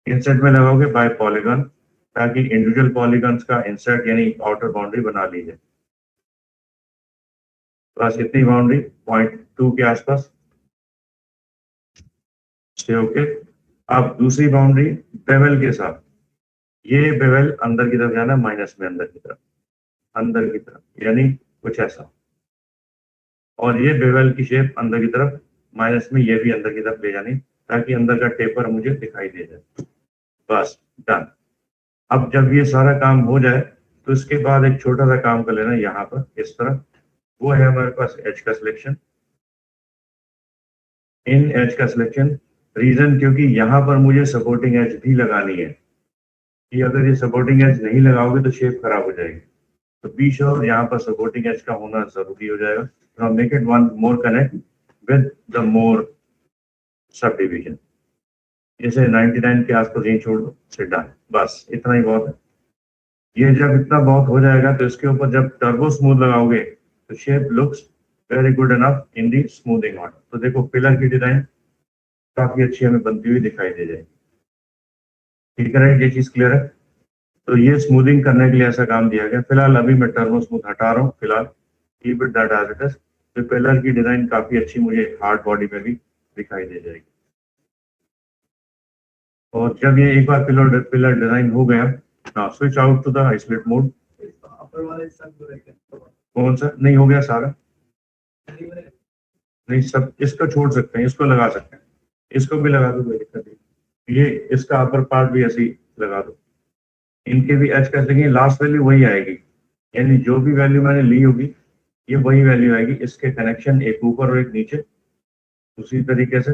S1: इंसेट में लगाओगे बाय पॉलीगन, ताकि इंडिविजुअल पॉलीगन्स का इंसेट यानी आउटर बाउंड्री बना लीजिए। बस इतनी बाउंड्री 0.2 के आसपास से ओके। अब दूसरी बाउंड्री बेवल के साथ, ये बेवल अंदर की तरफ जाना, माइनस में अंदर की तरफ, अंदर की तरफ यानी कुछ ऐसा, और ये बेवल की शेप अंदर की तरफ, माइनस में ये भी अंदर की तरफ ले जानी, ताकि अंदर का टेपर मुझे दिखाई दे जाए। बस डन। अब जब ये सारा काम हो जाए तो इसके बाद एक छोटा सा काम कर लेना यहाँ पर इस तरह, वो है हमारे पास एज का सिलेक्शन। इन एज का सिलेक्शन रीजन क्योंकि यहाँ पर मुझे सपोर्टिंग एज भी लगानी है, कि अगर ये सपोर्टिंग एज नहीं लगाओगे तो शेप खराब हो जाएगी, तो बी श्योर यहाँ पर सपोर्टिंग एज का होना जरूरी हो जाएगा। तो make it one more connect with the more sub division, जैसे 99 के आसपास यही छोड़ दो, से डन, बस इतना ही बहुत है। ये जब इतना बहुत हो जाएगा तो इसके ऊपर जब टर्बो स्मूथ लगाओगे तो shape looks very good enough in the smoothing on. तो देखो पिलर की डिजाइन काफी अच्छी हमें बनती हुई दिखाई दे जाएगी, ठीक है, ये चीज क्लियर है। तो ये स्मूथिंग करने के लिए ऐसा काम दिया गया। फिलहाल अभी मैं टर्बो स्मूथ हटा रहा हूँ, फिलहाल keep it that as it is. तो पिलर की डिजाइन काफी अच्छी मुझे हार्ड बॉडी में भी दिखाई दे जाएगी। और जब ये एक बार पिलर डिजाइन हो गया, हाँ, switch out to the isolate mode. कौन सा नहीं हो गया सारा? नहीं, सब इसको छोड़ सकते हैं, इसको लगा सकते हैं, इसको भी लगा दो, कोई दिक्कत नहीं। ये इसका अपर पार्ट भी ऐसे ही लगा दो। इनके भी एच कर देंगे, लास्ट वैल्यू वही आएगी, यानी जो भी वैल्यू मैंने ली होगी ये वही वैल्यू आएगी। इसके कनेक्शन एक ऊपर और एक नीचे, उसी तरीके से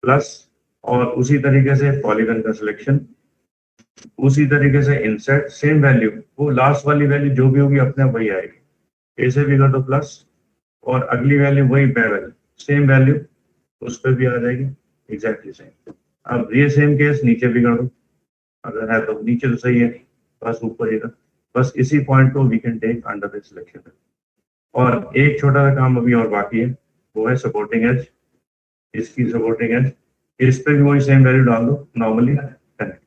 S1: प्लस, और उसी तरीके से पॉलीगन का सिलेक्शन, उसी तरीके से इंसर्ट, सेम वैल्यू, वो लास्ट वाली वैल्यू जो भी होगी अपने वही आएगी। ऐसे भी कर दो प्लस, और अगली वैल्यू वही बेवल, सेम वैल्यू उस पर भी आ जाएगी, एग्जैक्टली सेम। अब ये सेम केस नीचे भी कर दो, अगर है तो नीचे तो सही है, बस ऊपर ही था। बस इसी पॉइंट को we can take under the selection. और एक छोटा सा काम अभी और बाकी है, वो है सपोर्टिंग एज। इसकी सपोर्टिंग एज, इस पे भी वही सेम वैल्यू डाल दो नॉर्मली, कनेक्ट।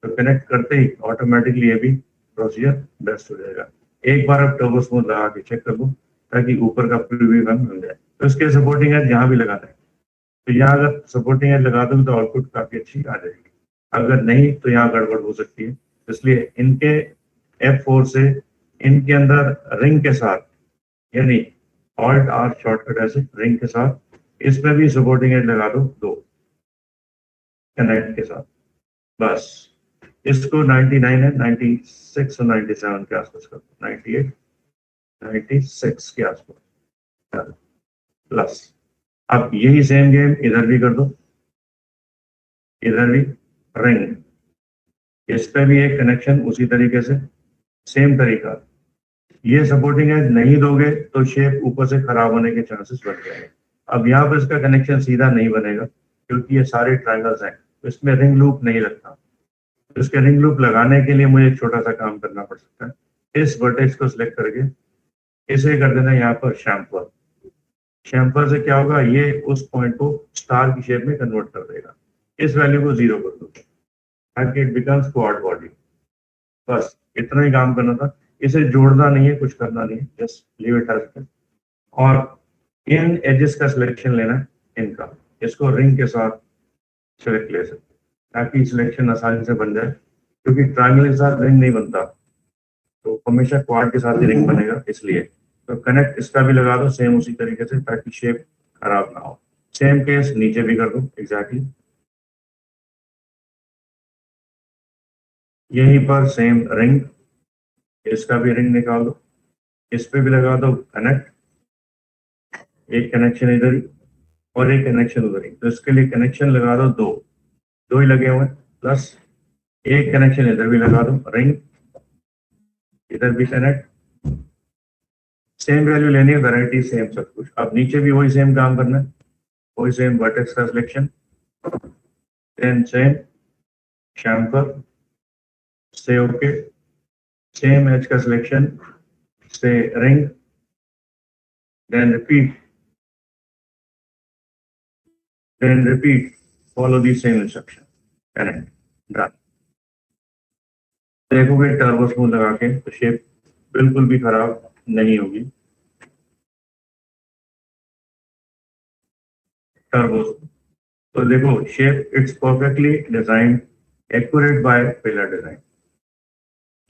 S1: तो कनेक्ट करते ही ऑटोमेटिकली ये भी प्रोसीजर बेस्ट हो जाएगा। एक बार अब टर्बो स्मूथ लगा के चेक कर लो, ताकि ऊपर का प्रीव्यू हमें मिल जाए। तो इसके सपोर्टिंग एज यहाँ भी लगाना है, तो यहाँ अगर सपोर्टिंग एज लगा दोगे तो आउटपुट काफी अच्छी आ जाएगी, अगर नहीं तो यहाँ गड़बड़ हो सकती है। इसलिए इनके F4 से इनके अंदर रिंग के साथ, यानी ऑल्ट आर शॉर्टकट ऐसे रिंग के साथ, इसमें भी सपोर्टिंग एज लगा दो 2 कनेक्ट के साथ। बस इसको 99 है, 96 और 97 के आसपास कर दो, 98 96 के आसपास प्लस। अब यही सेम गेम इधर भी कर दो, इधर भी रिंग, इस पे भी एक कनेक्शन उसी तरीके से, सेम तरीका। ये सपोर्टिंग एज नहीं दोगे तो शेप ऊपर से खराब होने के चांसेस बढ़ जाएंगे। अब यहाँ पर इसका कनेक्शन सीधा नहीं बनेगा क्योंकि ये सारे ट्रायंगल्स हैं, तो इसमें रिंग लूप नहीं लगता। तो इसके रिंग लूप लगाने के लिए मुझे एक छोटा सा काम करना पड़ सकता है। इस वर्टेक्स को सिलेक्ट करके इसे कर देना यहाँ पर शैम्पर। शैम्पर से क्या होगा, ये उस पॉइंट को स्टार की शेप में कन्वर्ट कर देगा। इस वैल्यू को 0 कर दो ताकि इट बिकम्स क्वाड बॉडी। बस इतना ही काम करना था, इसे जोड़ना नहीं है, कुछ करना नहीं है, just leave it as it is. और इन एजेस का सिलेक्शन लेना है इनका, इसको रिंग के साथ सिलेक्ट ले सकते ताकि सिलेक्शन आसानी से बन जाए, क्योंकि ट्रायंगल के साथ रिंग नहीं बनता, तो हमेशा क्वाड के साथ ही रिंग बनेगा। इसलिए तो कनेक्ट इसका भी लगा दो सेम उसी तरीके से, ताकि शेप खराब ना हो। सेम केस नीचे भी कर दो एग्जैक्टली, यहीं पर सेम रिंग, इसका भी रिंग निकाल दो, इस पे भी लगा दो कनेक्ट, एक कनेक्शन इधर ही और एक कनेक्शन उधर ही। तो इसके लिए कनेक्शन लगा दो 2 ही लगे हुए हैं, प्लस एक कनेक्शन इधर भी लगा दो, रिंग इधर भी कनेक्ट, सेम वैल्यू लेनी है, वैरायटी सेम सब कुछ। अब नीचे भी वही सेम काम करना है, वही सेम वर्टेक्स का सिलेक्शन, देन सेम शैम्फर से ओके, सेम एज का सिलेक्शन से ring, then repeat, follow the same instruction, connect, done। देखोगे टर्बो स्मूथ लगा के तो शेप बिल्कुल भी खराब नहीं होगी। टर्बो तो देखो shape its perfectly design, accurate by pillar design.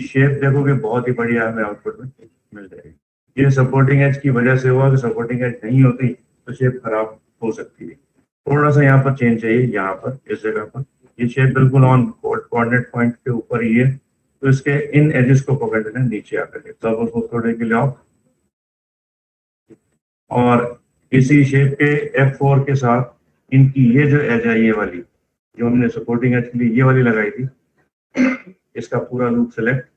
S1: Shape देखोगे बहुत ही बढ़िया हमें आउटपुट में मिल जाएगी। ये सपोर्टिंग एज की वजह से हुआ कि सपोर्टिंग एज नहीं होती तो शेप खराब हो सकती है। थोड़ा सा यहाँ पर चेंज चाहिए, यहाँ पर इस जगह पर ये शेप बिल्कुल ऑन कोऑर्डिनेट पॉइंट के ऊपर ही है, तो इसके इन एजेस को पकड़ लेना नीचे आकर के, तब उसको थोड़े के लिए ऑफ। और इसी शेप के F4 के साथ इनकी ये जो एज है, ये वाली जो हमने सपोर्टिंग एज के लिए ये वाली लगाई थी, इसका पूरा लूप सेलेक्ट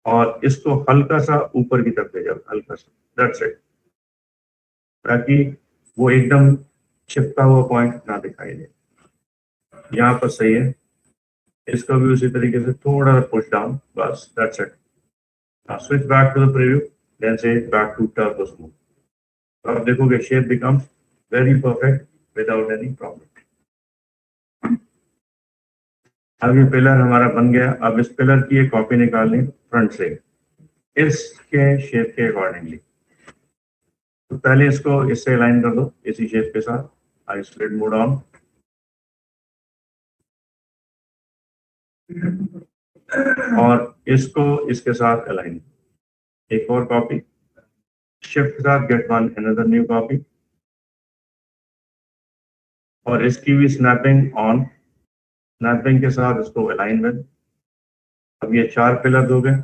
S1: और इसको हल्का सा ऊपर की तरफ ले जाओ, हल्का सा, दैट्स इट, ताकि वो एकदम चिपका हुआ पॉइंट ना दिखाई दे। यहाँ पर सही है, इसको भी उसी तरीके से थोड़ा सा पुश डाउन, बस that's it. Switch back to the preview, then से बैक टू टर्बो स्मूथ। तो आप देखोगे shape becomes very perfect without any problem. अब ये पिलर हमारा बन गया। अब इस पिलर की एक कॉपी निकालनी फ्रंट से इसके शेप के अकॉर्डिंगली। तो पहले इसको इससे अलाइन कर दो इसी शेप के साथ, आइसोलेट मोड ऑन, और इसको इसके साथ अलाइन। एक और कॉपी, शिफ्ट के साथ get one another new copy, और इसकी भी स्नैपिंग ऑन, स्नैपिंग के साथ इसको अलाइन विद। अब ये 4 पिलर हो गए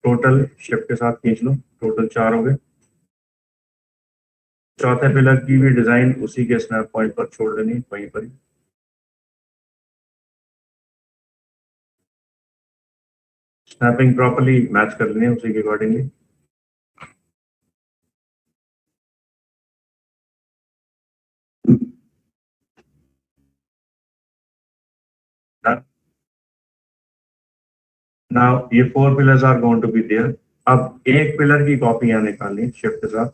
S1: टोटल, शिफ्ट के साथ खींच लो, टोटल 4 हो गए। चौथे पिलर की भी डिजाइन उसी के स्नैप पॉइंट पर छोड़ देनी, वहीं पर ही। स्नैपिंग प्रॉपर्ली मैच कर लेनी है उसी के अकॉर्डिंगली। नाउ ये 4 pillars are going to be there. अब एक पिलर की कॉपी यहाँ निकालनी शिफ्ट के साथ,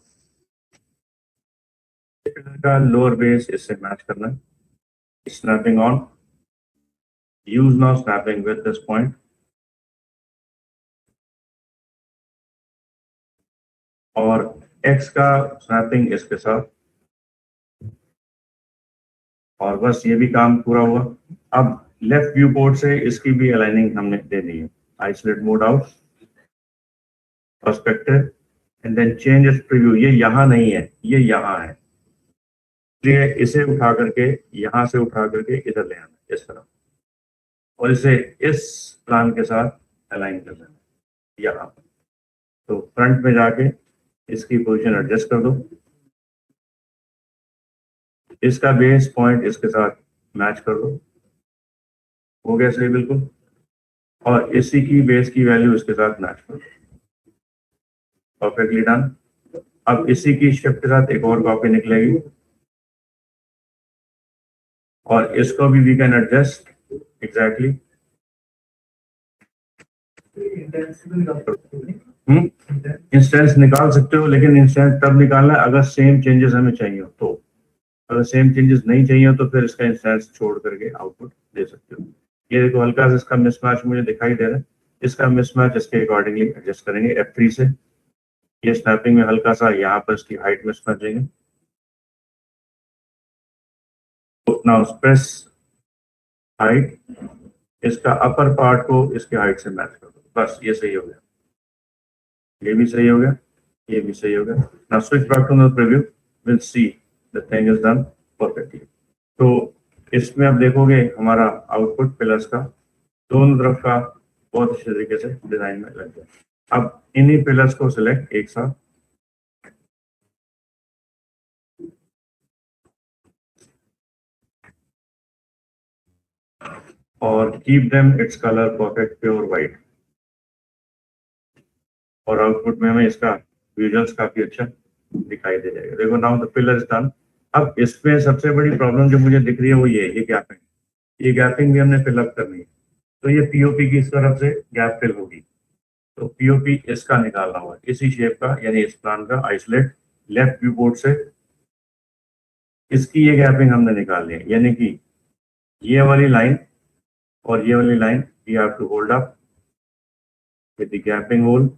S1: पिलर का लोअर बेस इससे मैच करना है, snapping on, use now snapping with this point, और एक्स का स्नैपिंग इसके साथ, और बस ये भी काम पूरा हुआ। अब लेफ्ट व्यू पोर्ट से इसकी भी अलाइनिंग हमने देनी है, isolate mode out, perspective, and then change its preview. ये यहाँ नहीं है, ये यहाँ है, इसलिए इसे उठा करके यहाँ से उठा करके इधर ले आना इस तरह, और इसे इस प्लान के साथ अलाइन कर देना यहाँ। तो फ्रंट में जाके इसकी पोजीशन एडजस्ट कर दो, इसका बेस पॉइंट इसके साथ मैच कर दो, हो गया सही बिल्कुल, और इसी की बेस की वैल्यू इसके साथ मैच कर दो, परफेक्टली डन। अब इसी की शिफ्ट के साथ एक और कॉपी निकलेगी, और इसको भी we can adjust exactly. Instance निकाल सकते हो, लेकिन इंस्टेंस तब निकालना है अगर सेम चेंजेस हमें चाहिए हो। तो अगर सेम चेंजेस नहीं चाहिए हो तो फिर इसका इंस्टेंस छोड़ करके आउटपुट दे सकते हो। ये देखो हल्का सा इसका मिसमैच मुझे दिखाई दे रहा है, इसका मिसमैच इसके अकॉर्डिंगली एडजस्ट करेंगे F3 से। ये स्नैपिंग में हल्का सा यहाँ पर इसकी हाइट मिसमैच देंगे, नाउ प्रेस हाइट, इसका अपर पार्ट को इसके हाइट से मैच कर दो, बस ये सही हो गया, ये भी सही हो गया, ये भी सही हो गया। Now switch back to the preview, will see the thing is done perfectly. तो इसमें अब देखोगे हमारा आउटपुट पिलर्स का दोनों तरफ का बहुत अच्छे तरीके से डिजाइन में लग गया। अब इन्हीं पिलर्स को सिलेक्ट एक साथ, और keep them its colour perfect pure white. और आउटपुट में हमें इसका विजुअल्स काफी अच्छा दिखाई दे जाएगा। देखो now the pillar is done. अब इसमें सबसे बड़ी प्रॉब्लम जो मुझे दिख रही है वो ये गैपिंग। ये गैपिंग भी हमने फिलअप करनी है, तो ये पीओपी की इस तरफ से गैप फिल होगी। तो पीओपी इसका निकालना होगा, इसी शेप का, यानी इस प्लान का आइसोलेट लेफ्ट व्यू पोर्ट से इसकी ये गैपिंग हमने निकालनी है, यानी कि ये वाली लाइन और ये वाली line you have to hold up with the gaping hole.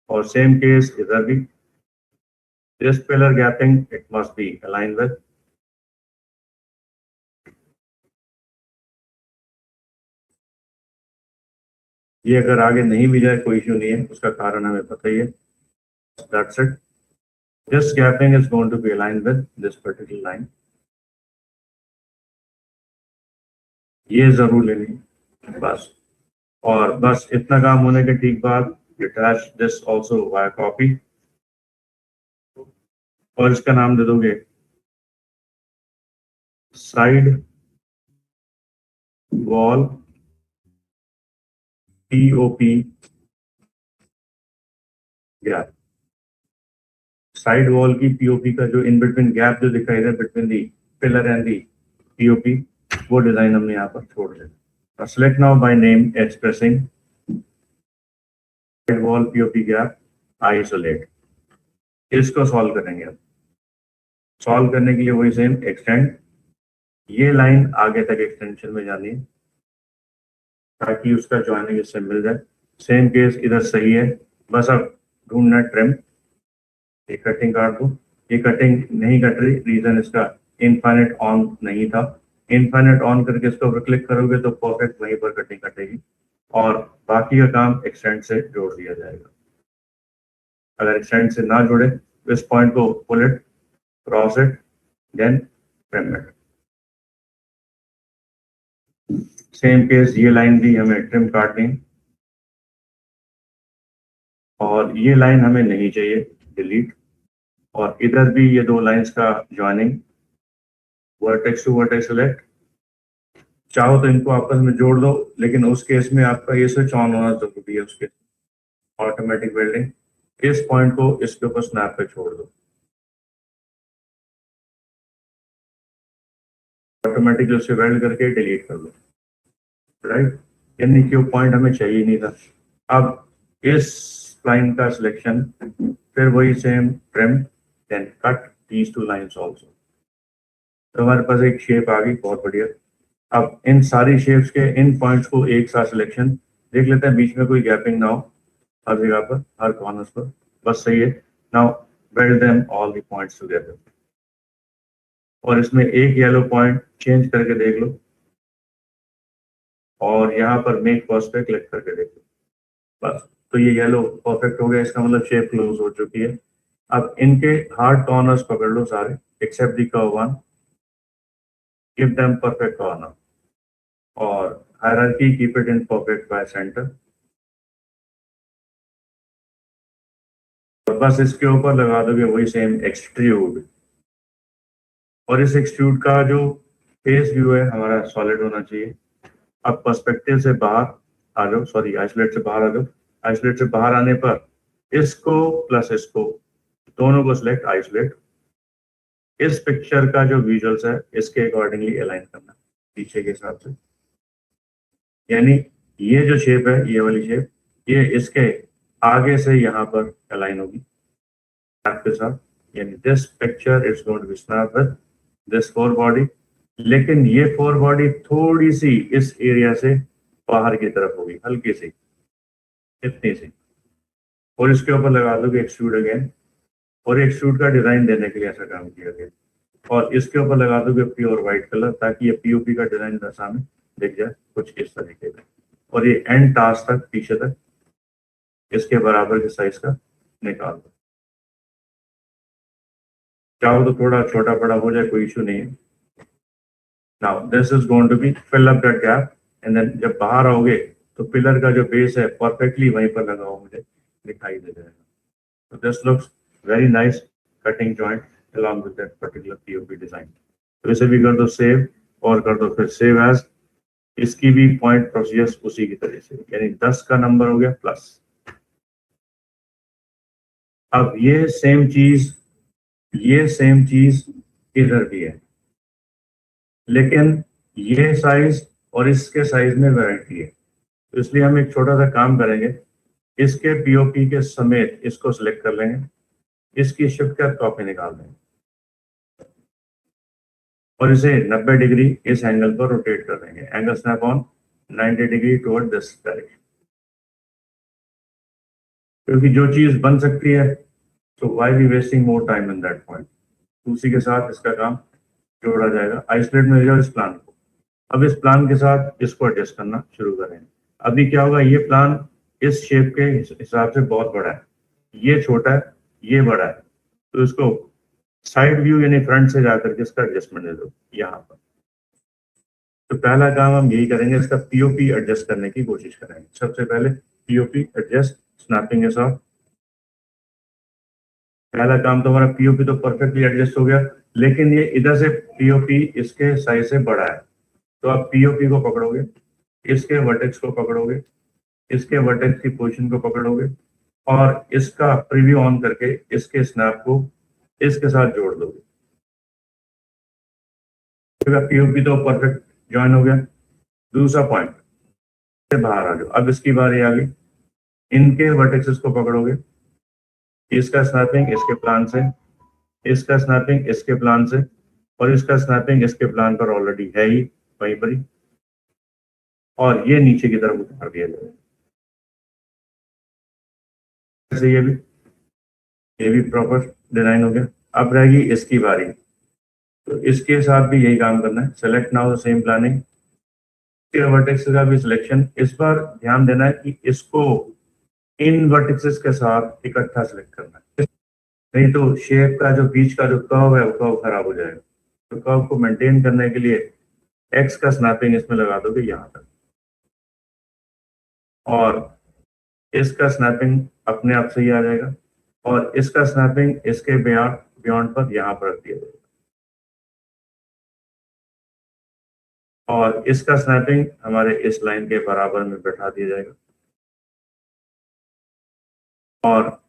S1: और सेम केस इधर भी, this pillar gapping it must be aligned with ये। अगर आगे नहीं भी जाए कोई इश्यू नहीं है, उसका कारण हमें पता ही है। That's it. This gapping is going to be aligned with this particular line. ये जरूर लेनी है बस। और बस इतना काम होने के ठीक बाद detach this also via copy और इसका नाम दे दोगे side wall POP gap. Side wall की पीओपी का जो इन बिटवीन गैप जो दिखाई दे between the pillar and the POP, वो डिजाइन हमने यहाँ पर छोड़ दिया। Select now by name expressing side wall POP gap isolate. इसको सॉल्व करेंगे। अब सॉल्व करने के लिए वही सेम एक्सटेंड, ये लाइन आगे तक एक्सटेंशन में जानी है ताकि उसका ज्वाइनिंग इससे मिल जाए। सेम केस इधर सही है, बस अब ढूंढना ट्रिम। ये कटिंग काट दो। ये कटिंग नहीं कट रही, रीजन इसका इनफाइनाइट ऑन नहीं था। इनफाइनाइट ऑन करके इसके ऊपर क्लिक करोगे तो परफेक्ट वहीं पर कटिंग कटेगी और बाकी का काम एक्सटेंड से जोड़ दिया जाएगा। अगर एक्सटेंड से ना जुड़े तो इस पॉइंट को pull it, cross it, then trim it. Same case ये लाइन भी हमें ट्रिम काटनी और ये लाइन हमें नहीं चाहिए, डिलीट। और इधर भी ये दो लाइंस का joining vertex to vertex select. चाहो तो इनको आपस में जोड़ दो, लेकिन उस केस में आपका ये स्विच ऑन होना जरूरी है। उसके ऑटोमेटिक वेल्डिंग, इस पॉइंट को इसके ऊपर स्नैप पे छोड़ दो, ऑटोमेटिकली उसे वेल्ड करके डिलीट कर लो, राइट। यानी कि वो पॉइंट हमें चाहिए नहीं था। अब इस लाइन का सिलेक्शन, फिर वही same trim, then cut these two lines also. तो हमारे पास एक शेप आ गई, बहुत बढ़िया। अब इन सारी शेप्स के इन पॉइंट्स को एक साथ सिलेक्शन देख लेते हैं, बीच में कोई गैपिंग ना हो, हर जगह पर, हर कॉर्नर्स पर, बस सही है। Now weld them all the points together. और इसमें एक येलो पॉइंट चेंज करके देख लो और यहाँ पर मेक फर्स्ट पे क्लिक करके देख लो, बस। तो ये येलो परफेक्ट हो गया, इसका मतलब शेप क्लोज हो चुकी है। अब इनके हार्ड कॉर्नर्स पकड़ लो सारे except the curve one, give them perfect corner और hierarchy keep it in perfect by centre. और बस इसके ऊपर लगा दोगे वही सेम एक्सट्रूड। और इस एक्सट्रूड का जो फेस व्यू है हमारा सॉलिड होना चाहिए। अब पर्सपेक्टिव से बाहर आ जाओ, सॉरी आइसोलेट से बाहर आ जाओ। आइसोलेट से बाहर आने पर इसको प्लस इसको दोनों को सिलेक्ट आइसोलेट। इस पिक्चर का जो विजुअल्स है इसके अकॉर्डिंगली अलाइन करना पीछे के हिसाब से। यानी ये जो शेप है, ये वाली शेप, ये इसके आगे से यहाँ पर अलाइन होगी आपके साथ। यानी this picture is going to be snap with this four body, लेकिन ये फोर बॉडी थोड़ी सी इस एरिया से बाहर की तरफ होगी, हल्की सी, इतनी सी। और इसके ऊपर लगा दोगे एक्सट्रूड अगेन, और एक्सट्रूड का डिजाइन देने के लिए ऐसा काम किया गया। और इसके ऊपर लगा दोगे प्योर व्हाइट कलर ताकि ये पीओपी का डिजाइन सामने दिख जाए कुछ इस तरीके का। और ये एंड टास्क तक, पीछे तक इसके बराबर के साइज का निकाल दो। चाहो तो थोड़ा छोटा बड़ा हो जाए, कोई इशू नहीं है। Now this is going to be fill up that gap and then जब बाहर आओगे तो पिलर का जो बेस है परफेक्टली वहीं पर लगा हुआ मुझे दिखाई दे जाएगा। So this looks very nice cutting joint along with that particular POP design. तो इसे भी कर दो सेव और कर दो फिर सेव एज, इसकी भी पॉइंट प्रोसीजर्स उसी की तरह से, यानी 10 का नंबर हो गया प्लस। अब ये सेम चीज इधर भी है, लेकिन ये साइज और इसके साइज में वैरायटी है, तो इसलिए हम एक छोटा सा काम करेंगे, इसके पीओपी के समेत इसको सिलेक्ट कर लेंगे, इसकी शिफ्ट कर कॉपी निकाल देंगे और इसे 90 डिग्री इस एंगल पर रोटेट कर देंगे। Angle snap on 90 degree toward this direction, क्योंकि जो चीज बन सकती है तो why be wasting more time in that point. उसी के साथ इसका काम जोड़ा जाएगा। आइसोलेट में जाओ इस प्लान को, अब इस प्लान के साथ इसको एडजस्ट करना शुरू करेंगे। अभी क्या होगा, ये प्लान इस शेप के हिसाब से बहुत बड़ा है, ये छोटा है, ये बड़ा है, तो इसको साइड व्यू यानी फ्रंट से जाकर के इसका एडजस्टमेंट दे दो यहाँ पर। तो पहला काम हम यही करेंगे, इसका पीओपी एडजस्ट करने की कोशिश करेंगे। सबसे पहले पीओपी एडजस्ट स्नैपिंग के साथ पहला काम तो हमारा पीओपी तो परफेक्टली एडजस्ट हो गया, लेकिन ये इधर से पीओपी इसके साइज से बड़ा है, तो आप पीओपी को पकड़ोगे, इसके वर्टेक्स को पकड़ोगे, इसके वर्टेक्स की पोजीशन को पकड़ोगे और इसका प्रीव्यू ऑन करके इसके स्नैप को इसके साथ जोड़ दोगे। पीओपी तो परफेक्ट ज्वाइन हो गया। दूसरा पॉइंट से बाहर आ जाओ, अब इसकी बारी आ गई, इनके वर्टेक्सेस को पकड़ोगे, इसका स्नैपिंग इसके प्लान से, इसका स्नैपिंग इसके प्लान से और इसका स्नैपिंग इसके प्लान पर ऑलरेडी है ही वहीं पर ही, और ये नीचे की तरफ उतार दिया जाएगा। ये भी प्रॉपर डिजाइन हो गया। अब रहेगी इसकी बारी, तो इसके साथ भी यही काम करना है। Select now the same planning, vertex का भी सिलेक्शन। इस बार ध्यान देना है कि इसको इन वर्टेक्सेस के साथ इकट्ठा सिलेक्ट करना है, नहीं तो शेप का जो बीच का जो कर्व है वो कर्व खराब हो जाएगा। तो कर्व को मेंटेन करने के लिए एक्स का स्नैपिंग इसमें लगा दोगे यहाँ तक, और इसका स्नैपिंग अपने आप से ही आ जाएगा, और इसका स्नैपिंग इसके बियॉन्ड पर यहाँ पर रख दिया जाएगा, और इसका स्नैपिंग हमारे इस लाइन के बराबर में बैठा दिया जाएगा, और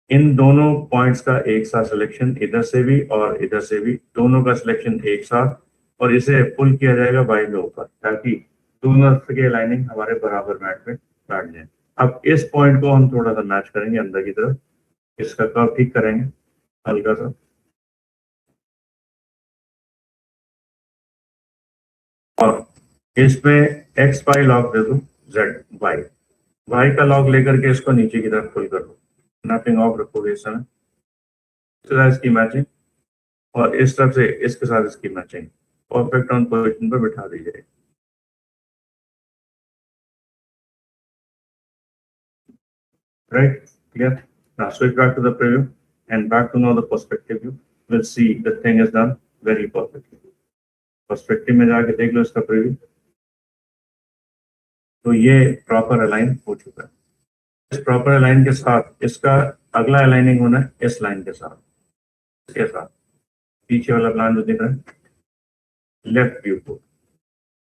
S1: इन दोनों पॉइंट्स का एक साथ सिलेक्शन, इधर से भी और इधर से भी, दोनों का सिलेक्शन एक साथ, और इसे पुल किया जाएगा बाई के ऊपर, ताकि दोनों के लाइनिंग हमारे बराबर मैट पे बैठ जाए। अब इस पॉइंट को हम थोड़ा सा मैच करेंगे अंदर की तरफ, इसका कर्व ठीक करेंगे हल्का सा, और इसमें एक्स वाई लॉक दे दो, जेड वाई का लॉक लेकर के इसको नीचे की तरफ पुल कर दो। स्नैपिंग ऑफ रखोगे इस समय, इस तरह इसकी मैचिंग, और इस तरफ से इसके साथ इसकी मैचिंग परफेक्ट ऑन पोजीशन पर बिठा दी जाए। Right, clear? Now switch back to the preview and back to now the perspective view. We'll see the thing is done very perfectly. Perspective में जाके देख लो इसका preview, तो ये प्रॉपर अलाइन हो चुका है। इस प्रॉपर अलाइन के साथ इसका अगला अलाइनिंग होना है इस लाइन के साथ, इसके साथ पीछे वाला प्लान जो दिख रहा है लेफ्ट व्यू को,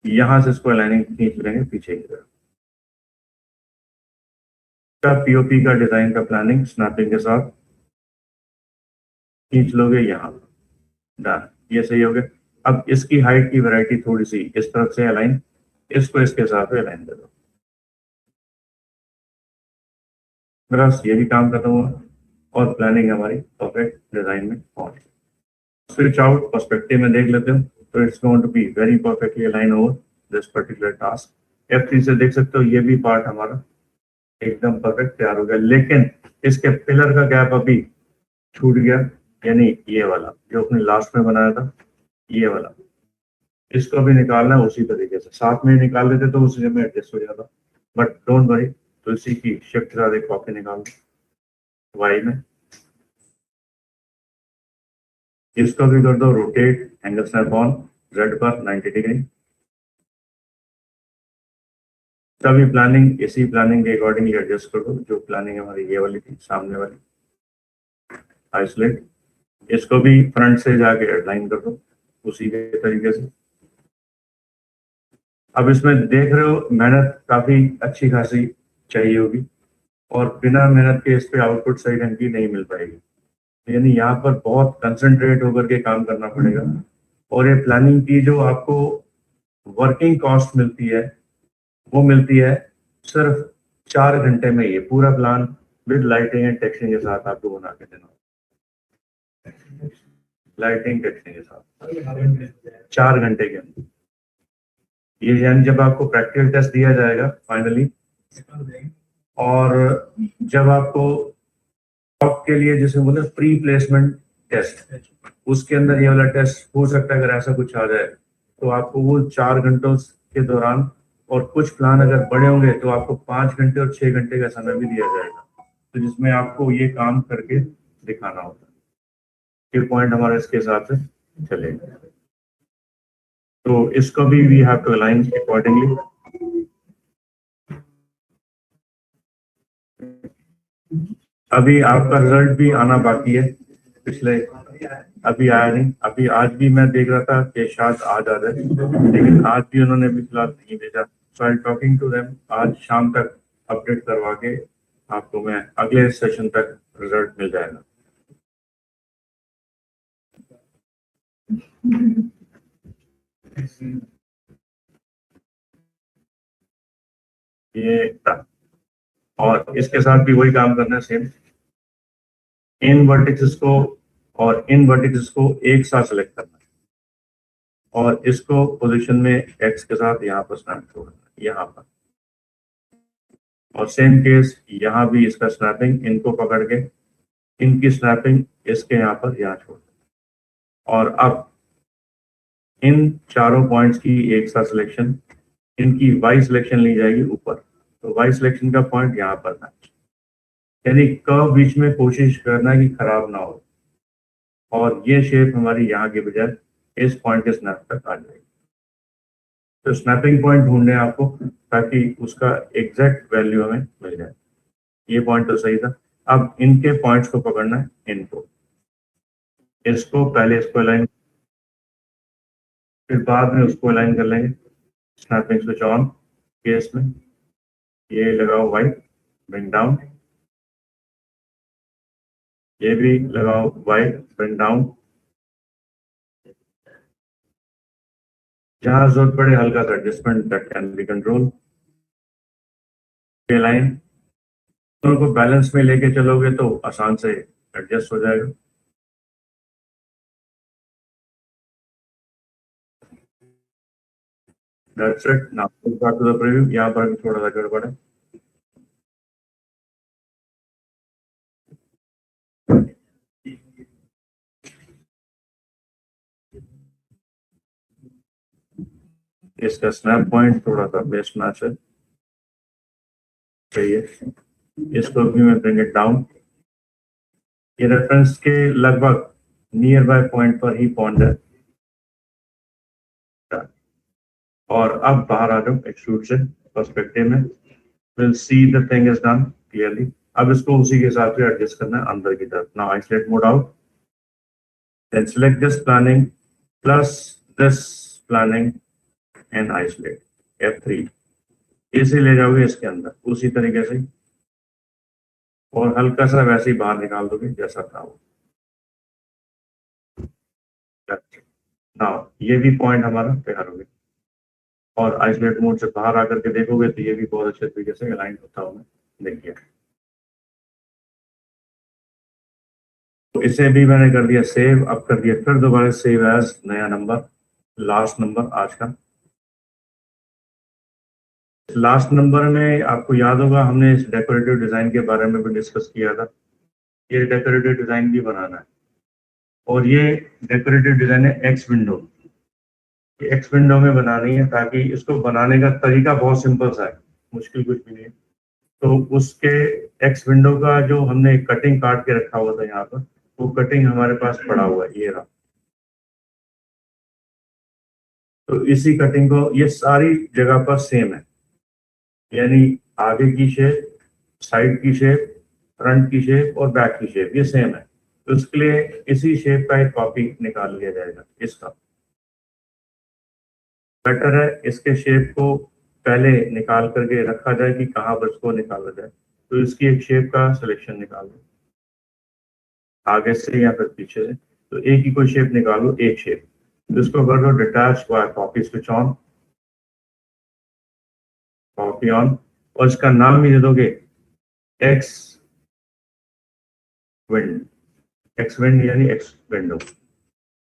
S1: यहां से इसको अलाइनिंग खींच लेंगे पीछे की तरफ। पीओपी का डिजाइन का प्लानिंग स्नैपिंग के साथ खींच लोगे यहाँ, डन, ये सही हो गया। अब इसकी हाइट की वैरायटी थोड़ी सी इस तरफ से अलाइन, इसको इसके साथ अलाइन कर दो, बस ये भी काम खत्म हुआ और प्लानिंग हमारी परफेक्ट डिजाइन में पहुंच गई। स्विच आउट पर्सपेक्टिव में देख लेते हो, तो it's going to be very perfectly align over this particular task. F3 से देख सकते हो ये भी पार्ट हमारा एकदम परफेक्ट तैयार हो गया, लेकिन इसके पिलर का गैप अभी छूट गया, यानी ये वाला जो अपने लास्ट में बनाया था, ये वाला, इसको भी निकालना है उसी तरीके से। साथ में निकाल देते तो उसी में एडजस्ट हो जाता, बट डोंट वरी, तो इसी की शिफ्ट के साथ एक कॉपी निकाल दो वाई में, इसको भी कर दो rotate angle snap on Z पर 90 डिग्री। तभी प्लानिंग इसी प्लानिंग के अकॉर्डिंगली एडजस्ट कर दो, जो प्लानिंग हमारी ये वाली थी सामने वाली। आइसोलेट इसको भी फ्रंट से जाके हेडलाइन कर दो उसी के तरीके से। अब इसमें देख रहे हो मेहनत काफी अच्छी खासी चाहिए होगी और बिना मेहनत के इस पे आउटपुट सही ढंग की नहीं मिल पाएगी। यानी यहाँ पर बहुत कंसंट्रेट होकर के काम करना पड़ेगा और ये प्लानिंग की जो आपको वर्किंग कॉस्ट मिलती है वो मिलती है सिर्फ 4 घंटे में। ये पूरा plan with lighting and texting के साथ आपको बना के देना, लाइटिंग टेक्सटिंग के साथ 4 घंटे के अंदर। ये यानी जब आपको प्रैक्टिकल टेस्ट दिया जाएगा फाइनली, और जब आपको जॉब के लिए जैसे बोले प्री प्लेसमेंट टेस्ट, उसके अंदर ये वाला टेस्ट हो सकता है अगर ऐसा कुछ आ जाए तो आपको वो 4 घंटों के दौरान, और कुछ प्लान अगर बड़े होंगे तो आपको 5 घंटे और 6 घंटे का समय भी दिया जाएगा, तो जिसमें आपको ये काम करके दिखाना होता है। ये पॉइंट हमारा इसके हिसाब से चलेगा। तो इसको भी we have to align accordingly. अभी आपका रिजल्ट भी आना बाकी है, पिछले अभी आया नहीं। अभी आज भी मैं देख रहा था कि शायद आज आ जाए, लेकिन आज भी उन्होंने भी फिलहाल नहीं भेजा। सो आई टॉकिंग टू देम, आज शाम तक अपडेट करवा के आपको मैं अगले सेशन तक रिजल्ट मिल जाएगा। ये और इसके साथ भी वही काम करना है सेम। इन वर्टिसेस को और इन वर्टिसेस को एक साथ सेलेक्ट करना है और इसको पोजीशन में एक्स के साथ यहाँ पर स्नैप छोड़ना है, यहाँ पर। और सेम केस यहाँ भी इसका स्नैपिंग, इनको पकड़ के इनकी स्नैपिंग इसके यहाँ पर यहाँ छोड़ दें। और अब इन चारों पॉइंट्स की एक साथ सिलेक्शन, इनकी वाई सिलेक्शन ली जाएगी ऊपर, तो वाई सिलेक्शन का पॉइंट यहाँ पर मैच, यानी कर्व बीच में कोशिश करना है कि खराब ना हो और ये शेप हमारी यहाँ के बजाय इस पॉइंट के स्नैप तक आ जाएगी। तो स्नैपिंग पॉइंट ढूंढने आपको ताकि उसका एग्जैक्ट वैल्यू हमें मिल जाए। ये पॉइंट तो सही था। अब इनके पॉइंट्स को पकड़ना है, इनको, इसको पहले इसको अलाइन, फिर बाद में उसको अलाइन कर लेंगे। स्नैपिंग स्विच ऑन केस में ये लगाओ वाइट, ब्रिंग डाउन, ये भी लगाओ वाइट, ब्रिंग डाउन। जहां जरूरत पड़े हल्का सा adjustment that can B control. ये लाइन दोनों को बैलेंस में लेके चलोगे तो आसान से एडजस्ट हो जाएगा। That's it. Now back to the preview. यहाँ पर भी थोड़ा सा गड़बड़ है। इसका स्नैप पॉइंट थोड़ा सा बेस्ट मैच है, सही है। इसको भी मैं ब्रिंग इट डाउन। ये रेफरेंस के लगभग नियर बाय पॉइंट पर ही पहुंच जाए। और अब बाहर आ जाओ एक्सट्रूड से पर्सपेक्टिव में, will see the thing is done clearly. अब इसको उसी के हिसाब से एडजस्ट करना है अंदर की तरफ। Now isolate mode out, then select this planning plus this planning and isolate F3, इसे ले जाओगे इसके अंदर उसी तरीके से और हल्का सा वैसे ही बाहर निकाल दोगे जैसा था वो। नाउ ये भी पॉइंट हमारा तैयार हो गया और आइसोलेट मोड से बाहर आकर के देखोगे तो ये भी बहुत अच्छे तरीके से अलाइन होता हुआ देखिए। तो इसे भी मैंने कर दिया सेव। अब कर दिया फिर दोबारा सेव एज नया नंबर, लास्ट नंबर आज का। लास्ट नंबर में आपको याद होगा हमने इस डेकोरेटिव डिजाइन के बारे में भी डिस्कस किया था। ये डेकोरेटिव डिजाइन भी बनाना है और ये डेकोरेटिव डिजाइन है एक्स विंडो, ये एक्स विंडो में बनानी है ताकि इसको बनाने का तरीका बहुत सिंपल सा है, मुश्किल कुछ भी नहीं है। तो उसके एक्स विंडो का जो हमने कटिंग काट के रखा हुआ था यहाँ पर, वो कटिंग हमारे पास पड़ा हुआ है, ये रहा। तो इसी कटिंग को ये सारी जगह पर सेम है, यानी आगे की शेप, साइड की शेप, फ्रंट की शेप और बैक की शेप ये सेम है। तो उसके लिए इसी शेप का एक कॉपी निकाल लिया जाएगा। इसका बेटर है इसके शेप को पहले निकाल करके रखा जाए कि कहाँ पर इसको निकाला जाए। तो इसकी एक शेप का सिलेक्शन निकाल लो, आगे से या फिर पीछे से। तो एक ही कोई शेप निकालो, एक शेप। तो इसको कर दो detach by copy switch on, copy on, और इसका नाम भी दे दोगे एक्स विंड, एक्स विंड यानी एक्स विंडो।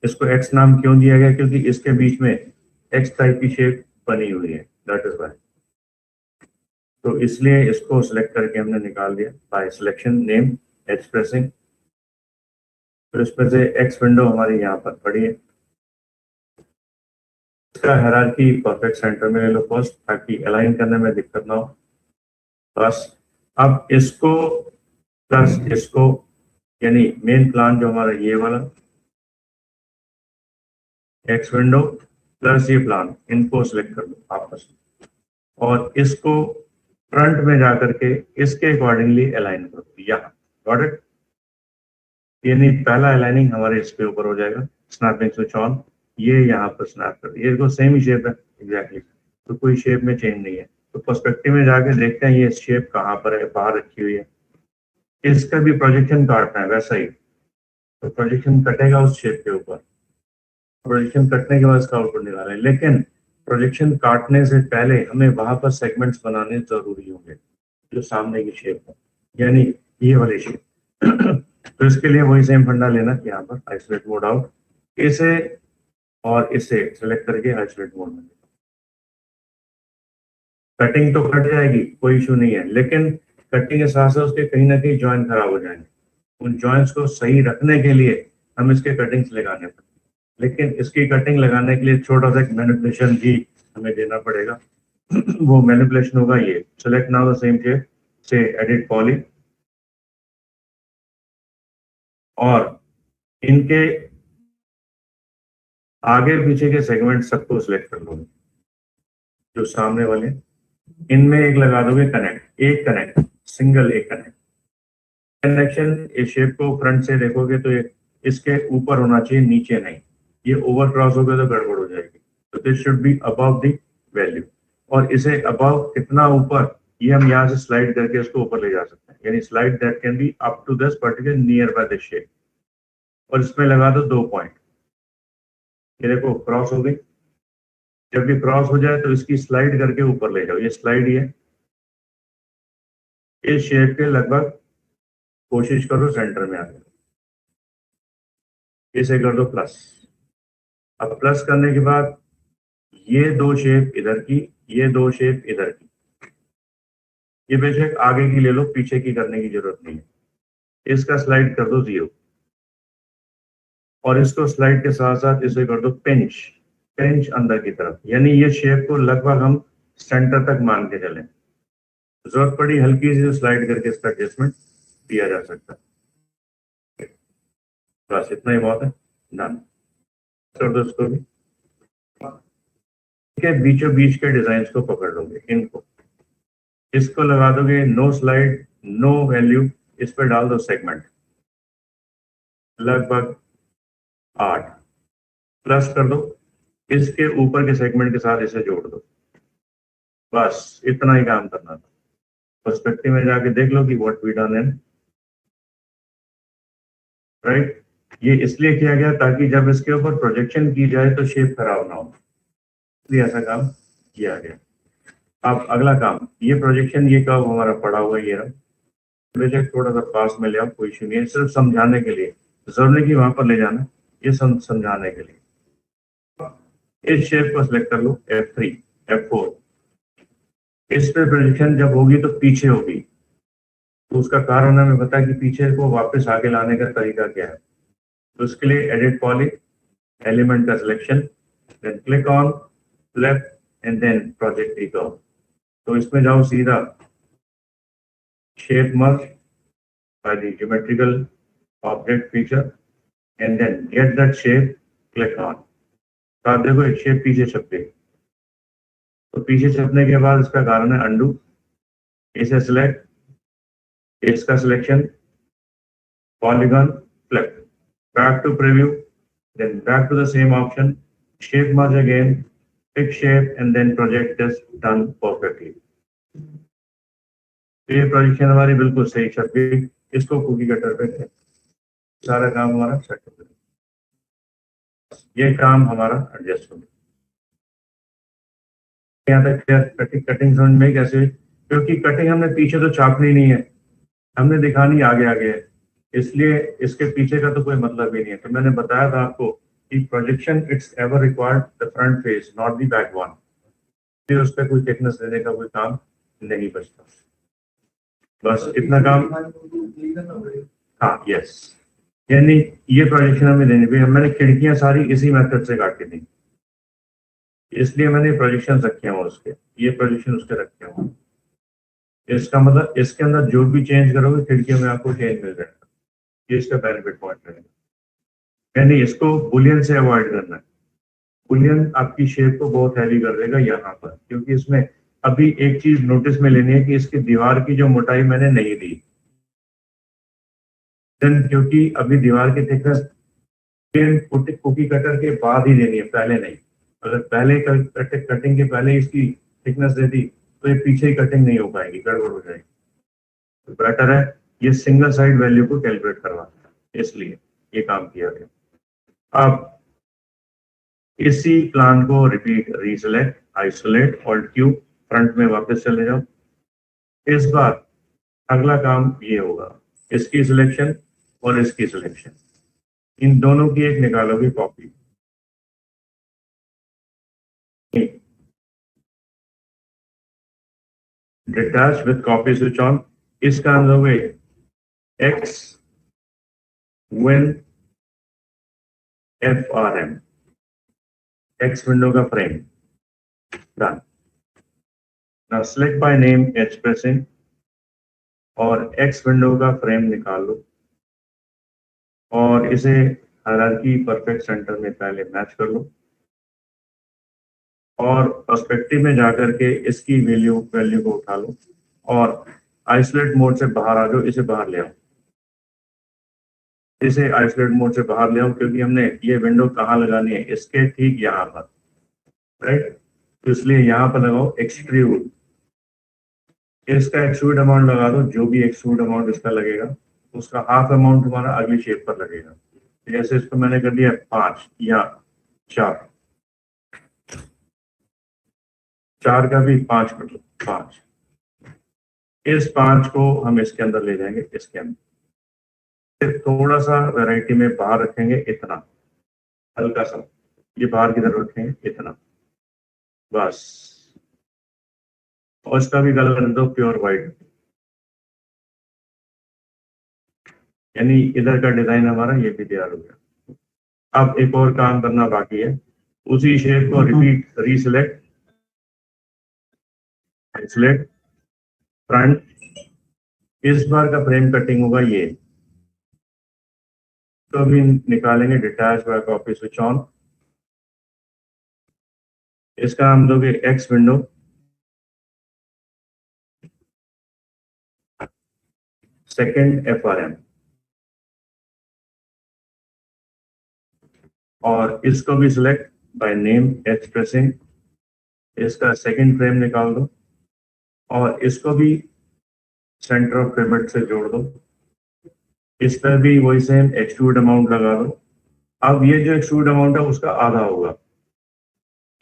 S1: इसको एक्स नाम क्यों दिया गया? क्योंकि इसके बीच में एक्स टाइप की शेप बनी हुई है, दैट इज वाई। तो इसलिए इसको सिलेक्ट करके हमने निकाल दिया बाय सिलेक्शन नेम एक्सप्रेसिंग। तो इसमें से एक्स विंडो हमारी यहाँ पर पड़ी है। इसका हायरार्की परफेक्ट सेंटर में ले लो फर्स्ट, ताकि अलाइन करने में दिक्कत ना हो। बस अब इसको प्लस इसको, यानी मेन प्लान जो हमारा ये वाला एक्स विंडो प्लस ये प्लान, इनको सिलेक्ट कर लो आपस में, और इसको फ्रंट में जाकर के इसके अकॉर्डिंगली अलाइन करो यहाँ। Got it? यानी पहला अलाइनिंग हमारे इसके ऊपर हो जाएगा। स्नैपिंग स्विच ऑन, ये यहाँ पर स्नैप कर, ये तो सेम ही शेप है एग्जैक्टली, तो कोई शेप में चेंज नहीं है। तो पर्सपेक्टिव में जाके देखते हैं ये शेप कहाँ पर है, बाहर रखी हुई है। इसका भी प्रोजेक्शन काटना है वैसा ही, तो प्रोजेक्शन कटेगा उस शेप के ऊपर। प्रोजेक्शन कटने के बाद इसका आउटपुट निकालें, लेकिन प्रोजेक्शन काटने से पहले हमें वहां पर सेगमेंट्स बनाने जरूरी होंगे जो सामने की शेप है, यानी ये वाली शेप। तो इसके लिए वही सेम फंडा लेना कि यहाँ पर आइसोलेट मोड आउट, इसे और इसे सेलेक्ट करके आइसोलेट मोड में। कटिंग तो कट जाएगी, कोई इशू नहीं है, लेकिन कटिंग के साथ साथ उसके कहीं ना कहीं जॉइंट खराब हो जाएंगे। उन जॉइंट्स को सही रखने के लिए हम इसके कटिंग्स लगाने पड़ेंगे, लेकिन इसकी कटिंग लगाने के लिए छोटा सा मैनिपुलेशन भी हमें देना पड़ेगा। वो मैनिपुलेशन होगा ये, select now the same shape, से एडिट पॉली, और इनके आगे पीछे के सेगमेंट सबको सिलेक्ट कर लोगे जो सामने वाले, इनमें एक लगा दोगे कनेक्ट, एक कनेक्ट, सिंगल एक कनेक्ट। कनेक्शन इस शेप को फ्रंट से देखोगे तो ये इसके ऊपर होना चाहिए, नीचे नहीं। ये ओवर क्रॉस हो गया तो गड़बड़ हो जाएगी। तो this should be above the value, और इसे अबव कितना ऊपर, ये हम यहाँ से स्लाइड करके इसको ऊपर ले जा सकते हैं, यानी slide that can be up to this particular near by this shape. और इसमें लगा दो 2 पॉइंट, ये देखो क्रॉस हो गई। जब ये क्रॉस हो जाए तो इसकी स्लाइड करके ऊपर ले जाओ, ये स्लाइड ही है। इस शेप के लगभग कोशिश करो सेंटर में आने, इसे कर दो प्लस। अब प्लस करने के बाद ये 2 शेप इधर की, ये 2 शेप इधर की, ये बेशक आगे की ले लो, पीछे की करने की जरूरत नहीं है। इसका स्लाइड कर दो 0, और इसको स्लाइड के साथ साथ इसे कर दो पिंच, पिंच अंदर की तरफ, यानी ये शेप को लगभग हम सेंटर तक मान के चलें। जरूरत पड़ी हल्की सी स्लाइड करके इसका एडजस्टमेंट दिया जा सकता है। बस इतना ही बहुत है, डन कर दो इसको भी। के बीचों बीच के डिजाइन को पकड़ लोगे, इनको इसको लगा दोगे नो स्लाइड नो वैल्यू, इस पर डाल दो सेगमेंट लगभग 8, प्लस कर दो, इसके ऊपर के सेगमेंट के साथ इसे जोड़ दो। बस इतना ही काम करना था। पर्सपेक्टिव में जाके देख लो कि what we done in right. ये इसलिए किया गया ताकि जब इसके ऊपर प्रोजेक्शन की जाए तो शेप खराब ना हो, इसलिए ऐसा काम किया गया। अब अगला काम, ये प्रोजेक्शन ये कब हमारा पड़ा हुआ ये रहा, बेशक थोड़ा सा पास में ले आओ, कोई इशू नहीं है, सिर्फ समझाने के लिए, जरूरी नहीं कि वहां पर ले जाना, ये समझाने के लिए। इस शेप को सिलेक्ट कर लो F3 F4, इस पे प्रोजेक्शन जब होगी तो पीछे होगी, तो उसका कारण हमें पता है कि पीछे को वापस आगे लाने का तरीका क्या है। तो उसके लिए एडिट पॉली, एलिमेंट का सिलेक्शन, then click on left and then project recurve. तो इसमें जाओ सीधा shape merge by the geometrical object feature and then get that shape, click on. तो आप देखो एक शेप पीछे छप गई, तो पीछे छपने के बाद इसका कारण है अंडू, इसे सिलेक्ट, इसका selection, polygon, flip, back to preview, then back to the same option, shape merge again, pick shape, and then project is done perfectly. तो ये प्रोजेक्शन हमारी बिल्कुल सही छप गई, इसको कुकी कटर पे सारा काम हमारा सेट हो गया, ये काम हमारा एडजस्ट हो गया। यहाँ तक कटिंग समझ में कैसे हुई? क्योंकि कटिंग हमने पीछे तो छापनी नहीं है, हमने दिखानी आगे आगे है, इसलिए इसके पीछे का तो कोई मतलब ही नहीं है। तो मैंने बताया था आपको कि projection it's ever required the front face not the back one, फिर उस पर कोई थिकनेस देने का कोई काम नहीं बचता, बस इतना काम। हाँ यस, यानी ये प्रोजेक्शन हमें देनी पड़ी। मैंने खिड़कियां सारी इसी मेथड से काटी थी, इसलिए मैंने प्रोजेक्शन रखे हुए उसके, ये प्रोजेक्शन उसके रखे हुए। इसका मतलब इसके अंदर जो भी चेंज करोगे खिड़कियों में आपको चेंज मिल जाएगा, ये इसका बेनिफिट पॉइंट रहेगा। यानी इसको बुलियन से अवॉइड करना है, बुलियन आपकी शेप को बहुत हैवी कर देगा यहाँ पर, क्योंकि इसमें अभी एक चीज नोटिस में लेनी है कि इसकी दीवार की जो मोटाई मैंने नहीं दी, क्योंकि अभी दीवार की थिकनेस कुकी कटर के बाद ही देनी है, पहले नहीं। अगर पहले कटिंग के पहले इसकी थिकनेस दे दी तो ये पीछे ही कटिंग नहीं हो पाएगी, गड़बड़ हो जाएगी। तो बेटर है ये सिंगल साइड वैल्यू को कैलकुलेट करवाना, इसलिए ये काम किया गया। अब इसी प्लान को repeat, reselect, isolate, alt Q, front में वापस चले जाओ। इस बार अगला काम ये होगा, इसकी सिलेक्शन और इसकी सिलेक्शन, इन दोनों की एक निकालोगे copy. Detach with copy switch on, इसका हम लोगे X win FRM, X window का frame done. Now select by name H pressing और एक्स विंडो का फ्रेम निकाल लो और इसे हायरार्की परफेक्ट सेंटर में पहले मैच कर लो और पर्सपेक्टिव में जाकर के इसकी वैल्यू को उठा लो और आइसोलेट मोड से बाहर आ जाओ, इसे बाहर ले आओ, इसे आइसोलेट मोड से बाहर ले आओ, क्योंकि हमने ये विंडो कहाँ लगानी है, इसके ठीक यहाँ पर, राइट। तो इसलिए यहाँ पर लगाओ एक्सट्रूड, इसका एक्सट्रूड अमाउंट लगा दो, जो भी एक्सट्रूड अमाउंट इसका लगेगा उसका हाफ अमाउंट हमारा अगली शेप पर लगेगा। जैसे इसको मैंने कर दिया 5 या 4 का भी 5 कर लो, 5, इस 5 को हम इसके अंदर ले जाएंगे, इसके अंदर फिर थोड़ा सा वैरायटी में बाहर रखेंगे, इतना हल्का सा ये बाहर की तरफ रखेंगे, इतना बस। और इसका भी कलर कर दो प्योर व्हाइट, यानी इधर का डिजाइन हमारा ये भी तैयार हो गया। अब एक और काम करना बाकी है, उसी शेप को रिपीट, रीसिलेक्ट, सिलेक्ट फ्रंट, इस बार का फ्रेम कटिंग होगा ये, तो अभी निकालेंगे detach by copy switch on, इसका हम दोगे एक्स विंडो, सेकंड FRM और इसको भी select bye name H pressing, इसका सेकंड फ्रेम निकाल दो और इसको भी सेंटर ऑफ पिवट से जोड़ दो, इस पर भी वही सेम एक्सट्रूड अमाउंट लगा दो। अब ये जो एक्सट्रूड अमाउंट है उसका आधा होगा,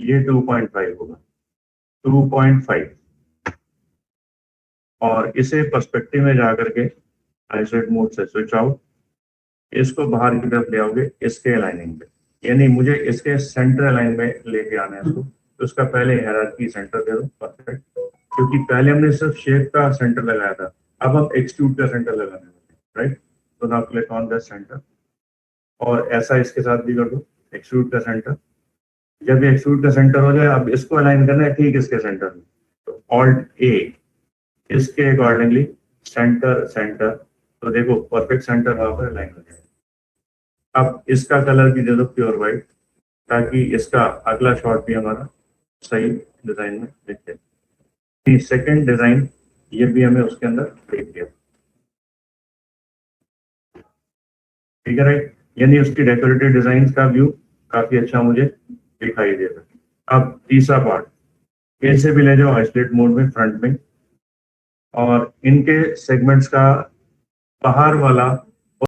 S1: ये 2.5 होगा, 2.5, और इसे पर्सपेक्टिव में जाकर के आइसोलेट मोड से स्विच आउट, इसको बाहर की तरफ ले आओगे इसके अलाइनिंग पे, यानी मुझे इसके सेंटर अलाइन में लेके आना है इसको, तो उसका पहले हायरार्की सेंटर दे दो, परफेक्ट, क्योंकि पहले हमने सिर्फ शेप का सेंटर लगाया था, अब हम एक्सट्रूड का सेंटर लगाने वाले, राइट। तो now click on the centre और ऐसा इसके साथ भी कर दो, एक्सट्रूड का सेंटर। जब एक्सट्रूड का सेंटर हो जाए, अब इसको अलाइन करना है ठीक इसके सेंटर में, तो ऑल्ट A, इसके अकॉर्डिंगली सेंटर सेंटर, तो देखो परफेक्ट सेंटर वहां पर अलाइन हो जाए। अब इसका कलर भी दे दो प्योर व्हाइट, ताकि इसका अगला शॉट भी हमारा सही डिजाइन में दिखे। सेकंड डिजाइन ये भी हमें उसके अंदर देख लिया। ठीक है राइट, यानी उसकी डेकोरेटिव डिजाइन का व्यू काफी अच्छा मुझे दिखाई दे रहा है। अब तीसरा पार्ट, इनसे भी ले जाओ आइसोलेट मोड में फ्रंट में, और इनके सेगमेंट्स का बाहर वाला